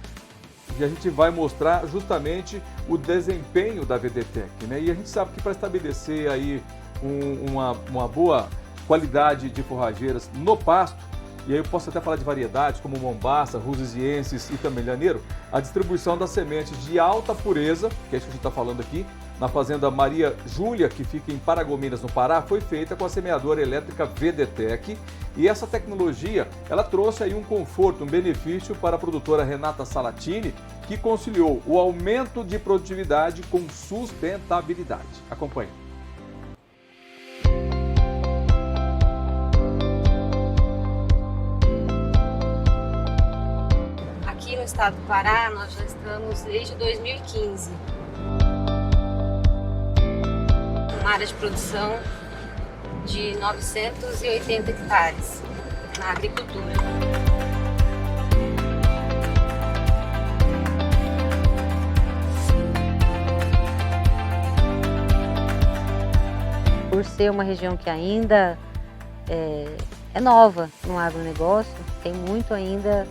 E a gente vai mostrar justamente o desempenho da VDTech, né? E a gente sabe que para estabelecer aí uma boa qualidade de forrageiras no pasto, e aí eu posso até falar de variedades como Mombasa, Rusiziensis e Camelianeiro, a distribuição das sementes de alta pureza, que é isso que a gente está falando aqui, na fazenda Maria Júlia, que fica em Paragominas, no Pará, foi feita com a semeadora elétrica VDTech, e essa tecnologia, ela trouxe aí um conforto, um benefício para a produtora Renata Salatini, que conciliou o aumento de produtividade com sustentabilidade. Acompanhe. Aqui no estado do Pará, nós já estamos desde 2015. Uma área de produção de 980 hectares na agricultura. Por ser uma região que ainda é nova no agronegócio, tem muito ainda,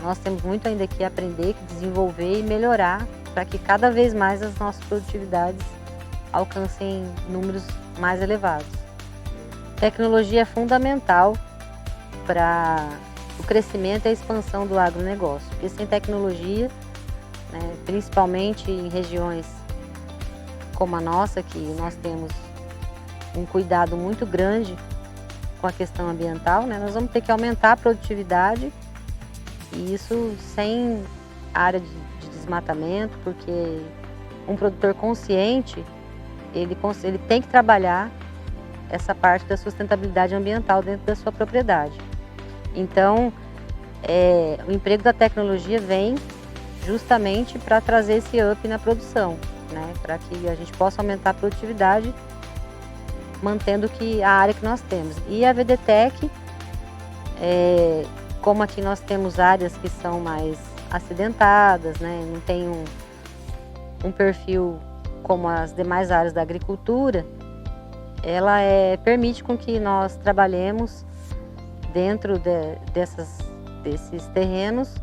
nós temos muito ainda que aprender, que desenvolver e melhorar para que cada vez mais as nossas produtividades alcancem números mais elevados. Tecnologia é fundamental para o crescimento e a expansão do agronegócio, porque sem tecnologia, né, principalmente em regiões como a nossa, que nós temos um cuidado muito grande com a questão ambiental, né, nós vamos ter que aumentar a produtividade, e isso sem área de desmatamento, porque um produtor consciente, ele tem que trabalhar essa parte da sustentabilidade ambiental dentro da sua propriedade. Então, o emprego da tecnologia vem justamente para trazer esse up na produção, né? Para que a gente possa aumentar a produtividade, mantendo a área que nós temos. E a VDTech, como aqui nós temos áreas que são mais acidentadas, né? Não tem um perfil como as demais áreas da agricultura, ela permite com que nós trabalhemos dentro desses terrenos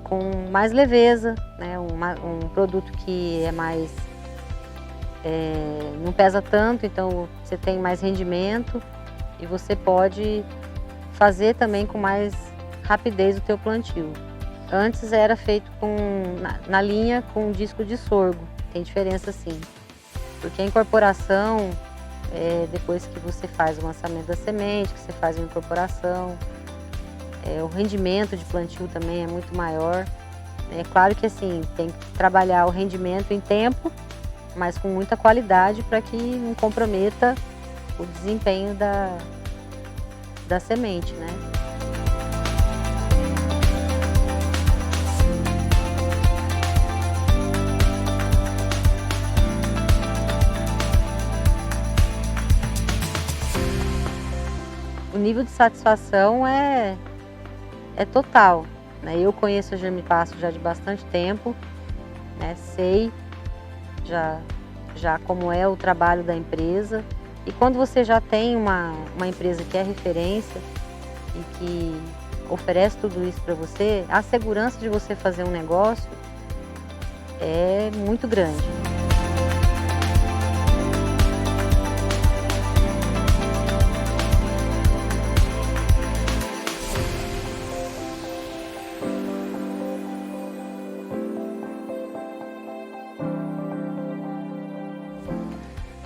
com mais leveza, né? Um produto que é mais, não pesa tanto, então você tem mais rendimento e você pode fazer também com mais rapidez o teu plantio. Antes era feito na linha com disco de sorgo, tem diferença sim, porque a incorporação, depois que você faz o lançamento da semente, que você faz uma incorporação, o rendimento de plantio também é muito maior. É claro que assim, tem que trabalhar o rendimento em tempo, mas com muita qualidade para que não comprometa o desempenho da semente, né? O nível de satisfação é total, né? Eu conheço a Germipasto já de bastante tempo, né? Sei já como é o trabalho da empresa. E quando você já tem uma empresa que é referência e que oferece tudo isso para você, a segurança de você fazer um negócio é muito grande.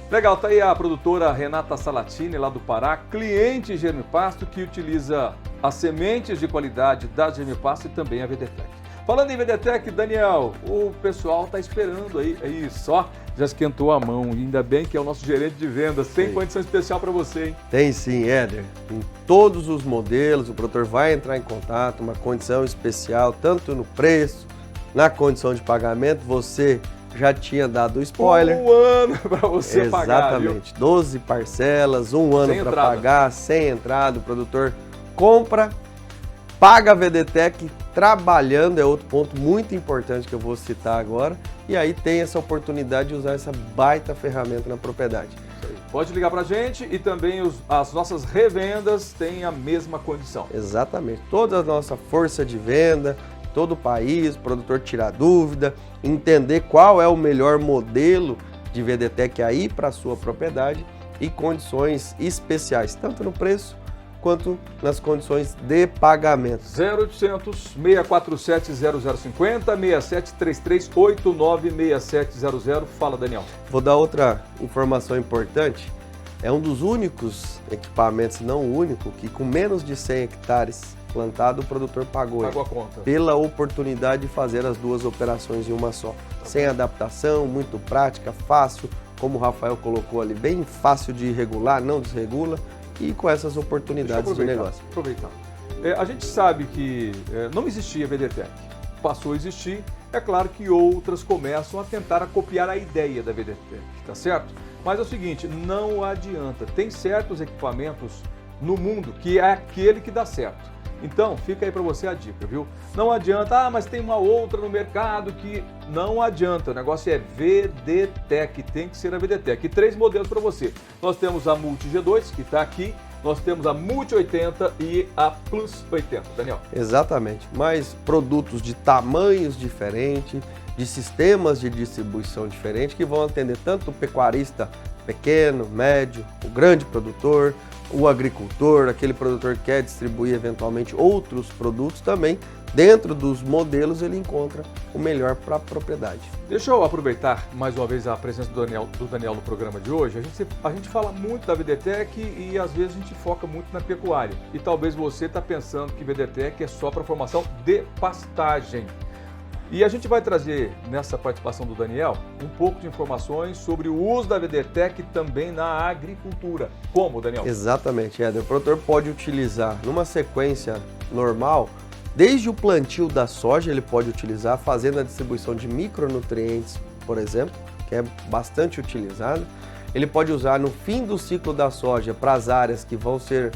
Legal, tá aí a produtora Renata Salatini, lá do Pará, cliente Germipasto, que utiliza as sementes de qualidade da Germipasto e também a VDTech. Falando em VDTech, Daniel, o pessoal tá esperando aí, isso, ó, já esquentou a mão, ainda bem que é o nosso gerente de vendas, tem condição especial para você, hein? Tem sim, Éder, em todos os modelos, o produtor vai entrar em contato, uma condição especial, tanto no preço, na condição de pagamento, você já tinha dado o spoiler. Um ano para você pagar. Exatamente, 12 parcelas, um ano para pagar, sem entrada, o produtor compra, paga a VDTech trabalhando, é outro ponto muito importante que eu vou citar agora, e aí tem essa oportunidade de usar essa baita ferramenta na propriedade. Isso aí. Pode ligar para a gente e também as nossas revendas têm a mesma condição. Exatamente, toda a nossa força de venda, todo o país, o produtor tirar dúvida, entender qual é o melhor modelo de VDTech aí para a sua propriedade e condições especiais, tanto no preço quanto nas condições de pagamento. 0800 647 0050 6733 896700. Fala, Daniel. Vou dar outra informação importante. É um dos únicos equipamentos, não o único, que com menos de 100 hectares plantado, o produtor pagou a conta pela oportunidade de fazer as duas operações em uma só. Sem adaptação, muito prática, fácil, como o Rafael colocou ali, bem fácil de regular, não desregula, e com essas oportunidades de negócio. Aproveitar. A gente sabe que não existia VDTech, passou a existir, é claro que outras começam a tentar copiar a ideia da VDTech, tá certo? Mas é o seguinte, não adianta, tem certos equipamentos no mundo que é aquele que dá certo. Então, fica aí para você a dica, viu? Não adianta, mas tem uma outra no mercado que não adianta. O negócio é VDTech, tem que ser a VDTech. E 3 modelos para você. Nós temos a Multi G2, que está aqui. Nós temos a Multi 80 e a Plus 80. Daniel. Exatamente, mas produtos de tamanhos diferentes, de sistemas de distribuição diferentes, que vão atender tanto o pecuarista pequeno, médio, o grande produtor, o agricultor, aquele produtor que quer distribuir eventualmente outros produtos também, dentro dos modelos ele encontra o melhor para a propriedade. Deixa eu aproveitar mais uma vez a presença do Daniel no programa de hoje. A gente fala muito da VDTech e às vezes a gente foca muito na pecuária. E talvez você está pensando que VDTech é só para formação de pastagem. E a gente vai trazer, nessa participação do Daniel, um pouco de informações sobre o uso da VDTech também na agricultura. Como, Daniel? Exatamente, Éder. O produtor pode utilizar numa sequência normal, desde o plantio da soja, ele pode utilizar, fazendo a distribuição de micronutrientes, por exemplo, que é bastante utilizado. Ele pode usar no fim do ciclo da soja para as áreas que vão ser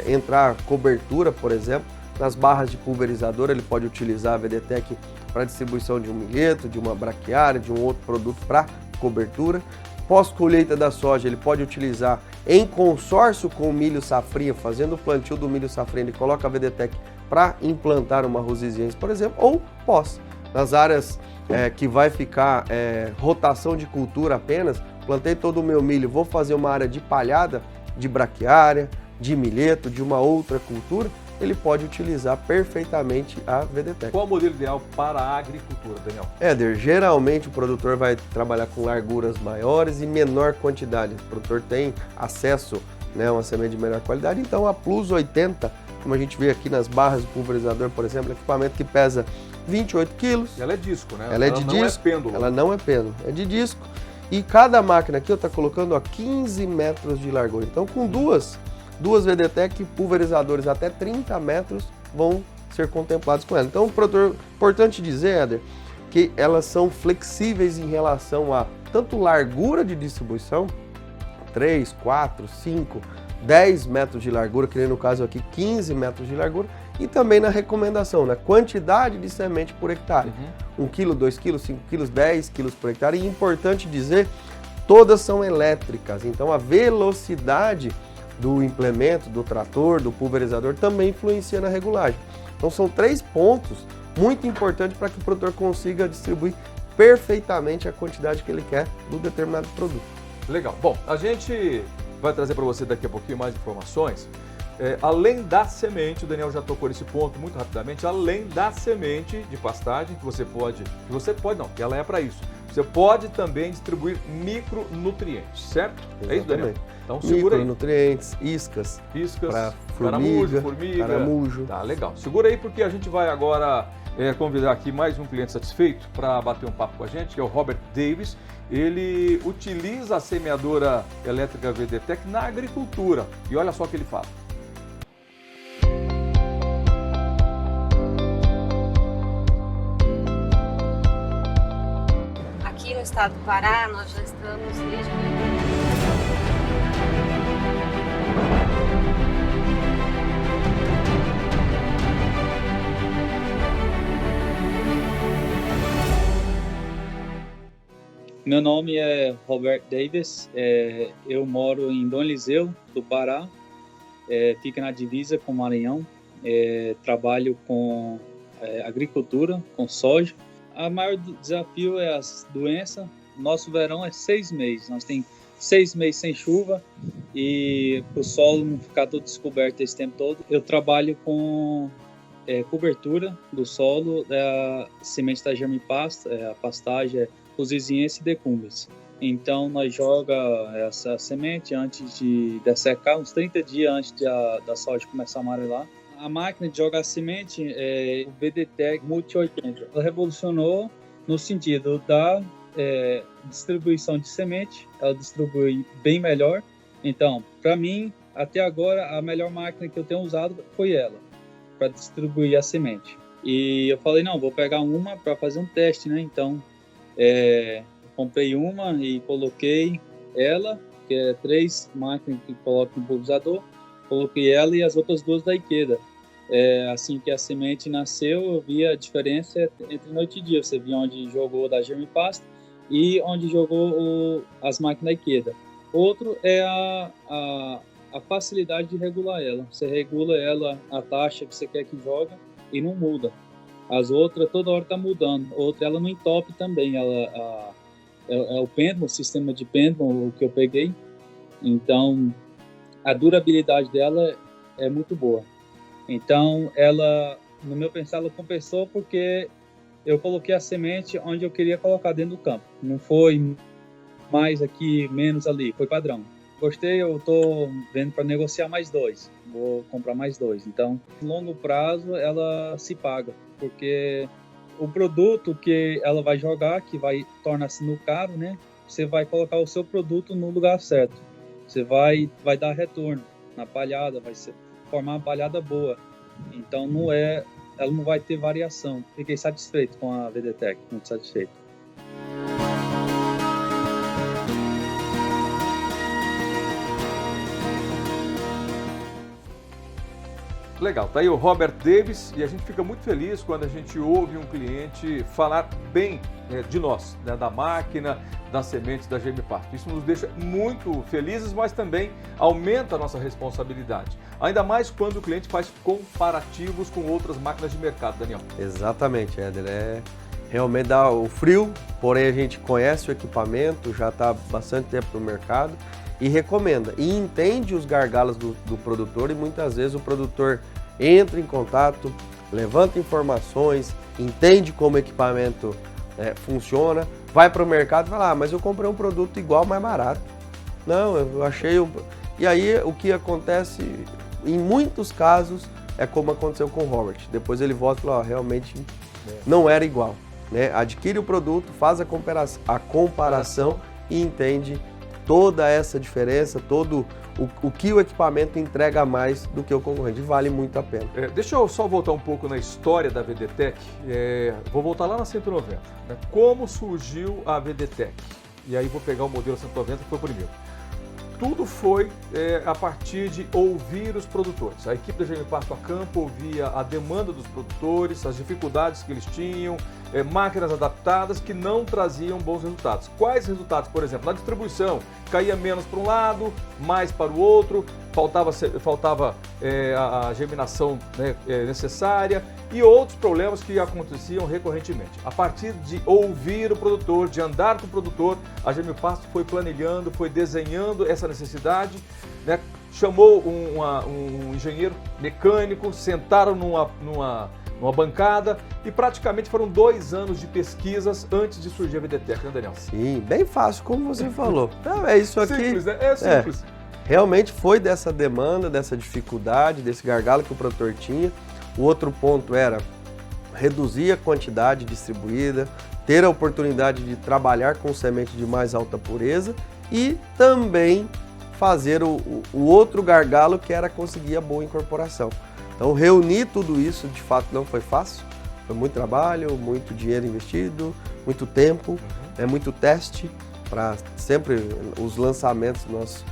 entrar cobertura, por exemplo. Nas barras de pulverizador, ele pode utilizar a VDTech para distribuição de um milheto, de uma braquiária, de um outro produto para cobertura. pós-colheita da soja, ele pode utilizar em consórcio com o milho safrinha, fazendo o plantio do milho safrinha, ele coloca a VDTEC para implantar uma rosiziense, por exemplo, ou pós. Nas áreas que vai ficar rotação de cultura apenas, plantei todo o meu milho, vou fazer uma área de palhada, de braquiária, de milheto, de uma outra cultura, ele pode utilizar perfeitamente a VDTEC. Qual é o modelo ideal para a agricultura, Daniel? Éder, geralmente o produtor vai trabalhar com larguras maiores e menor quantidade. O produtor tem acesso, né, a uma semente de melhor qualidade, então a Plus 80, como a gente vê aqui nas barras do pulverizador, por exemplo, é equipamento que pesa 28 quilos. Ela é disco, né? Ela é de disco. Não é pêndulo. Ela não é pêndulo, é de disco. E cada máquina aqui eu estou colocando a 15 metros de largura. Então, com duas VDTEC pulverizadores até 30 metros vão ser contemplados com ela. Então, importante dizer, Éder, que elas são flexíveis em relação a tanto largura de distribuição, 3, 4, 5, 10 metros de largura, que nem no caso aqui 15 metros de largura, e também na recomendação, na quantidade de semente por hectare. 1 kg, 2 kg, 5 kg, 10 kg por hectare. E importante dizer, todas são elétricas, então a velocidade do implemento, do trator, do pulverizador também influencia na regulagem. Então são 3 pontos muito importantes para que o produtor consiga distribuir perfeitamente a quantidade que ele quer do determinado produto. Legal. Bom, a gente vai trazer para você daqui a pouquinho mais informações. Além da semente, o Daniel já tocou nesse ponto muito rapidamente, além da semente de pastagem, que ela é para isso. Você pode também distribuir micronutrientes, certo? Exatamente. É isso, Daniel? Então segura aí. Micronutrientes, iscas para formiga, caramujo. Tá, legal. Segura aí porque a gente vai agora convidar aqui mais um cliente satisfeito para bater um papo com a gente, que é o Robert Davis. Ele utiliza a semeadora elétrica VDTEC na agricultura. E olha só o que ele fala. Aqui no estado do Pará, nós já estamos desde... Meu nome é Robert Davis, eu moro em Dom Eliseu, do Pará, fica na divisa com o Maranhão, trabalho com agricultura, com soja. O maior desafio é as doenças. Nosso verão é 6 meses, nós temos 6 meses sem chuva e o solo não ficar todo descoberto esse tempo todo. Eu trabalho com cobertura do solo, da semente da germipasta, a pastagem é rosiziense e decumbens. Então nós joga essa semente antes de secar, uns 30 dias antes da soja começar a amarelar. A máquina de jogar semente é o VDTEC Multi 80. Ela revolucionou no sentido da distribuição de semente, ela distribui bem melhor. Então, para mim, até agora, a melhor máquina que eu tenho usado foi ela, para distribuir a semente. E eu falei, não, vou pegar uma para fazer um teste, né? Então, comprei uma e coloquei ela, que é 3 máquinas que colocam no pulverizador, coloquei ela e as outras 2 da Ikeda. Assim que a semente nasceu, eu vi a diferença entre noite e dia. Você viu onde jogou da germipasta e onde jogou as máquinas da Ikeda. Outro é a facilidade de regular ela. Você regula ela, a taxa que você quer que joga e não muda. As outras toda hora está mudando. Outra ela não entope também. É o pêndulo, o sistema de pêndulo que eu peguei. Então a durabilidade dela é muito boa. Então ela, no meu pensar, ela compensou porque eu coloquei a semente onde eu queria colocar dentro do campo. Não foi mais aqui, menos ali, foi padrão. Gostei, eu estou vendo para negociar mais 2. Vou comprar mais 2. Então, no longo prazo, ela se paga, porque o produto que ela vai jogar, que vai tornar-se no caro, né? Você vai colocar o seu produto no lugar certo. Você vai dar retorno na palhada, vai formar uma palhada boa. Então, ela não vai ter variação. Fiquei satisfeito com a VDTEC, muito satisfeito. Legal, tá aí o Robert Davis, e a gente fica muito feliz quando a gente ouve um cliente falar bem de nós, né, da máquina, das sementes da GM Pasto. Isso nos deixa muito felizes, mas também aumenta a nossa responsabilidade. Ainda mais quando o cliente faz comparativos com outras máquinas de mercado, Daniel. Exatamente, Éder. Realmente dá o frio, porém a gente conhece o equipamento, já está há bastante tempo no mercado e recomenda. E entende os gargalos do produtor, e muitas vezes o produtor entra em contato, levanta informações, entende como o equipamento funciona, vai para o mercado e fala, mas eu comprei um produto igual, mais barato. Não, eu achei... E aí o que acontece, em muitos casos, é como aconteceu com o Robert. Depois ele volta e fala, realmente não era igual. Né? Adquire o produto, faz a comparação e entende toda essa diferença, todo o que o equipamento entrega mais do que o concorrente. Vale muito a pena. Deixa eu só voltar um pouco na história da VDTEC. Vou voltar lá na 190. Né? Como surgiu a VDTEC? E aí vou pegar o modelo 190, que foi o primeiro. Tudo foi a partir de ouvir os produtores. A equipe da GM Pasto a campo ouvia a demanda dos produtores, as dificuldades que eles tinham, máquinas adaptadas que não traziam bons resultados. Quais resultados? Por exemplo, na distribuição, caía menos para um lado, mais para o outro, faltava a germinação necessária e outros problemas que aconteciam recorrentemente. A partir de ouvir o produtor, de andar com o produtor, a GM Pasto foi planilhando, foi desenhando essa necessidade, né? Chamou um engenheiro mecânico, sentaram numa bancada e praticamente foram 2 anos de pesquisas antes de surgir a VDTEC, né, Daniel? Sim, bem fácil, como você falou. Não, é isso aqui. Simples, né? É simples. Realmente foi dessa demanda, dessa dificuldade, desse gargalo que o produtor tinha. O outro ponto era reduzir a quantidade distribuída, ter a oportunidade de trabalhar com semente de mais alta pureza e também fazer o outro gargalo, que era conseguir a boa incorporação. Então, reunir tudo isso, de fato, não foi fácil. Foi muito trabalho, muito dinheiro investido, muito tempo, muito teste para sempre os lançamentos. Nós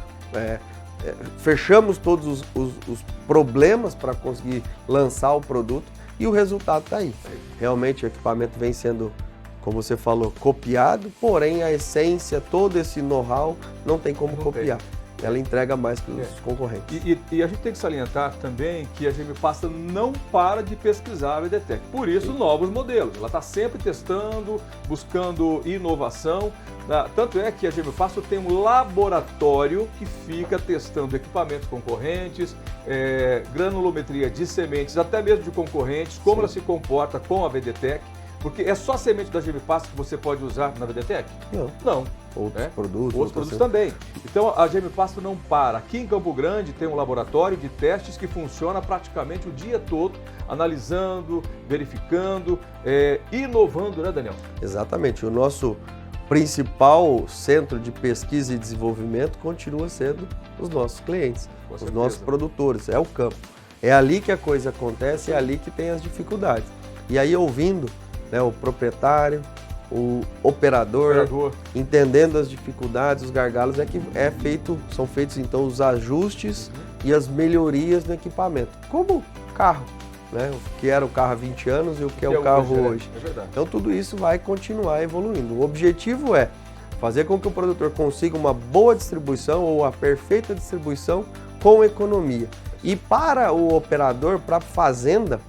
fechamos todos os problemas para conseguir lançar o produto e o resultado está aí. Realmente o equipamento vem sendo, como você falou, copiado, porém a essência, todo esse know-how não tem como copiar. Ela entrega mais que os concorrentes. E a gente tem que salientar também que a GM Pasto não para de pesquisar a VDTEC. Por isso, novos modelos. Ela está sempre testando, buscando inovação. Tanto é que a GM Pasto tem um laboratório que fica testando equipamentos concorrentes, granulometria de sementes, até mesmo de concorrentes, como ela se comporta com a VDTEC. Porque é só semente da GM Pasto que você pode usar na VDTEC? Não. Outros produtos. Outros produtos também. Então a GM Pasto não para. Aqui em Campo Grande tem um laboratório de testes que funciona praticamente o dia todo, analisando, verificando, inovando, né, Daniel? Exatamente. O nosso principal centro de pesquisa e desenvolvimento continua sendo os nossos clientes, os nossos produtores, é o campo. É ali que a coisa acontece, é ali que tem as dificuldades. E aí, ouvindo o proprietário, o operador, entendendo as dificuldades, os gargalos, são feitos então os ajustes e as melhorias no equipamento, como carro, né? O que era o carro há 20 anos e o que é o carro hoje. É verdade. Então tudo isso vai continuar evoluindo. O objetivo é fazer com que o produtor consiga uma boa distribuição ou a perfeita distribuição com economia. E para o operador, para a fazenda,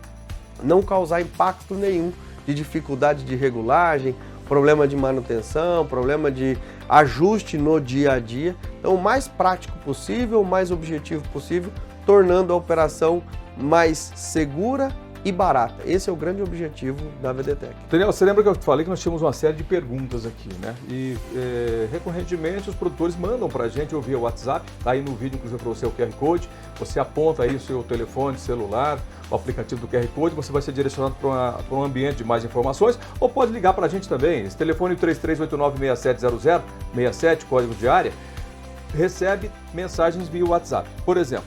não causar impacto nenhum de dificuldade de regulagem, problema de manutenção, problema de ajuste no dia a dia. Então, o mais prático possível, o mais objetivo possível, tornando a operação mais segura e barata. Esse é o grande objetivo da VDTEC. Daniel, você lembra que eu te falei que nós tínhamos uma série de perguntas aqui, né? E recorrentemente os produtores mandam para a gente via WhatsApp, tá aí no vídeo, inclusive, para você o QR Code, você aponta aí o seu telefone celular, o aplicativo do QR Code, você vai ser direcionado para um ambiente de mais informações, ou pode ligar para a gente também, esse telefone 3389-6700, 67, código de área, recebe mensagens via WhatsApp. Por exemplo,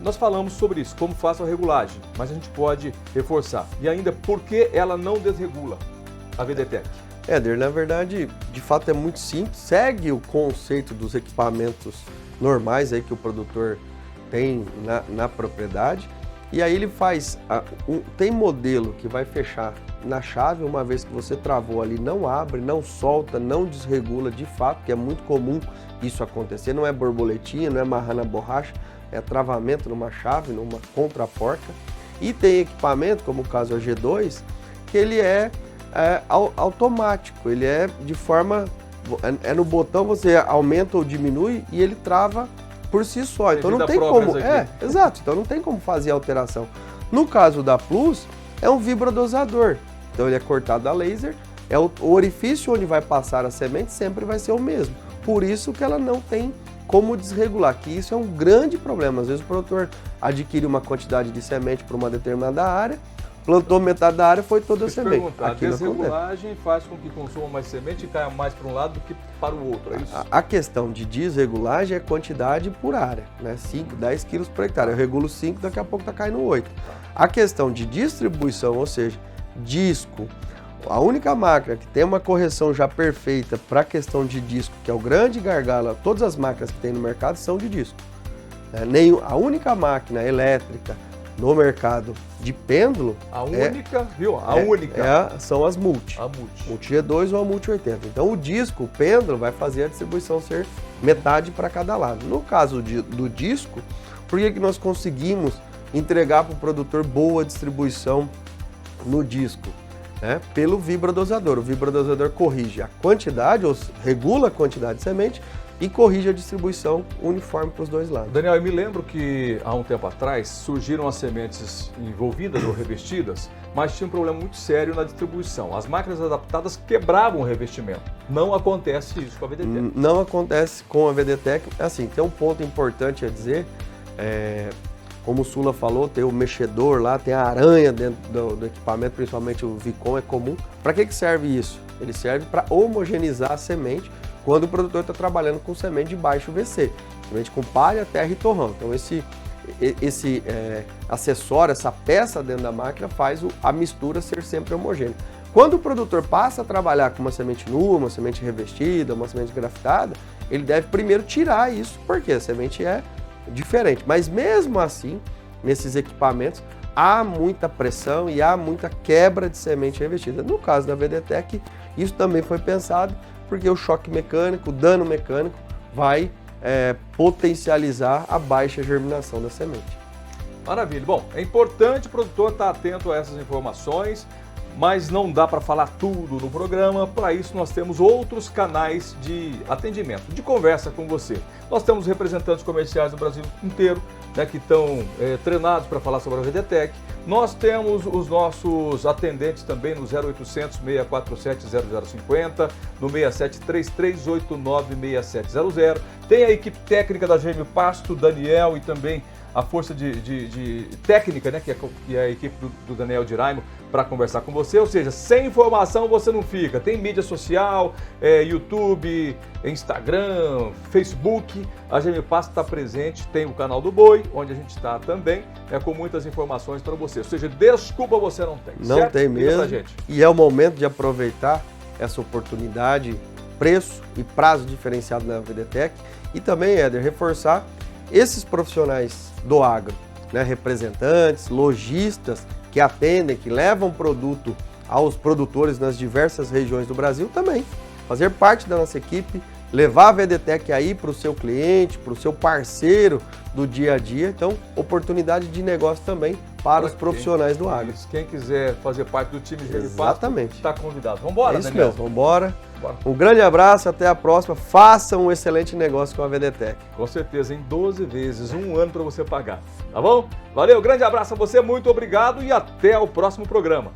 nós falamos sobre isso, como faço a regulagem, mas a gente pode reforçar. E ainda, por que ela não desregula a VDTEC? Éder, na verdade, de fato é muito simples, segue o conceito dos equipamentos normais aí que o produtor tem na propriedade E aí ele faz, tem modelo que vai fechar na chave, uma vez que você travou ali, não abre, não solta, não desregula de fato, que é muito comum isso acontecer, não é borboletinha, não é amarrar na borracha, é travamento numa chave, numa contraporta. E tem equipamento, como o caso é o G2, que ele é automático, ele é de forma, no botão você aumenta ou diminui e ele trava por si só, então não tem como, exato, então não tem como fazer alteração. No caso da Plus, é um vibrodosador, então ele é cortado a laser, o orifício onde vai passar a semente sempre vai ser o mesmo, por isso que ela não tem como desregular, que isso é um grande problema. Às vezes o produtor adquire uma quantidade de semente para uma determinada área, plantou metade da área, foi toda a semente. A desregulagem faz com que consuma mais semente e caia mais para um lado do que para o outro, é isso? A questão de desregulagem é quantidade por área, né? 5, 10 quilos por hectare. Eu regulo 5, daqui a pouco está caindo 8. A questão de distribuição, ou seja, disco, a única máquina que tem uma correção já perfeita para a questão de disco, que é o grande gargalo, todas as máquinas que tem no mercado são de disco. A única máquina elétrica no mercado de pêndulo... são as Multi. A Multi. Multi G2 ou a Multi 80. Então o disco, o pêndulo, vai fazer a distribuição ser metade para cada lado. No caso do disco, por que nós conseguimos entregar para o produtor boa distribuição no disco? Pelo vibrodosador. O vibrodosador corrige a quantidade, ou regula a quantidade de semente e corrige a distribuição uniforme para os dois lados. Daniel, eu me lembro que há um tempo atrás surgiram as sementes envolvidas ou revestidas, mas tinha um problema muito sério na distribuição. As máquinas adaptadas quebravam o revestimento. Não acontece isso com a VDTech. Não acontece com a VDTech. Assim, tem um ponto importante a dizer, como o Sula falou, tem o mexedor lá, tem a aranha dentro do equipamento, principalmente o Vicon é comum. Para que serve isso? Ele serve para homogeneizar a semente quando o produtor está trabalhando com semente de baixo VC, semente com palha, terra e torrão. Então esse acessório, essa peça dentro da máquina faz a mistura ser sempre homogênea. Quando o produtor passa a trabalhar com uma semente nua, uma semente revestida, uma semente grafitada, ele deve primeiro tirar isso, porque a semente é diferente. Mas mesmo assim, nesses equipamentos, há muita pressão e há muita quebra de semente revestida. No caso da VDTech, isso também foi pensado, porque o choque mecânico, o dano mecânico vai potencializar a baixa germinação da semente. Maravilha. Bom, é importante o produtor estar atento a essas informações, mas não dá para falar tudo no programa. Para isso nós temos outros canais de atendimento, de conversa com você. Nós temos representantes comerciais do Brasil inteiro, né, que estão treinados para falar sobre a VDTech. Nós temos os nossos atendentes também no 0800 647 0050, no 6733896700. Tem a equipe técnica da GM Pasto, Daniel, e também a força de técnica, né, que é a equipe do Daniel Diraimo, para conversar com você. Ou seja, sem informação você não fica. Tem mídia social, YouTube, Instagram, Facebook. A GM Pasto está presente, tem o canal do Boi, onde a gente está também, com muitas informações para você. Ou seja, desculpa você não tem. Não certo? tem mesmo. Gente. E é o momento de aproveitar essa oportunidade, preço e prazo diferenciado na VDTech. E também, Éder, reforçar esses profissionais do agro, né, representantes, lojistas que atendem, que levam produto aos produtores nas diversas regiões do Brasil também. Fazer parte da nossa equipe, levar a VDTech aí para o seu cliente, para o seu parceiro do dia a dia. Então, oportunidade de negócio também para os profissionais do agro. Quem quiser fazer parte do time de Exatamente. Está convidado. Vamos embora, Isso Daniel? mesmo, vamos embora. Um grande abraço, até a próxima. Faça um excelente negócio com a VDTech. Com certeza, em 12 vezes, um ano para você pagar. Tá bom? Valeu, grande abraço a você, muito obrigado e até o próximo programa.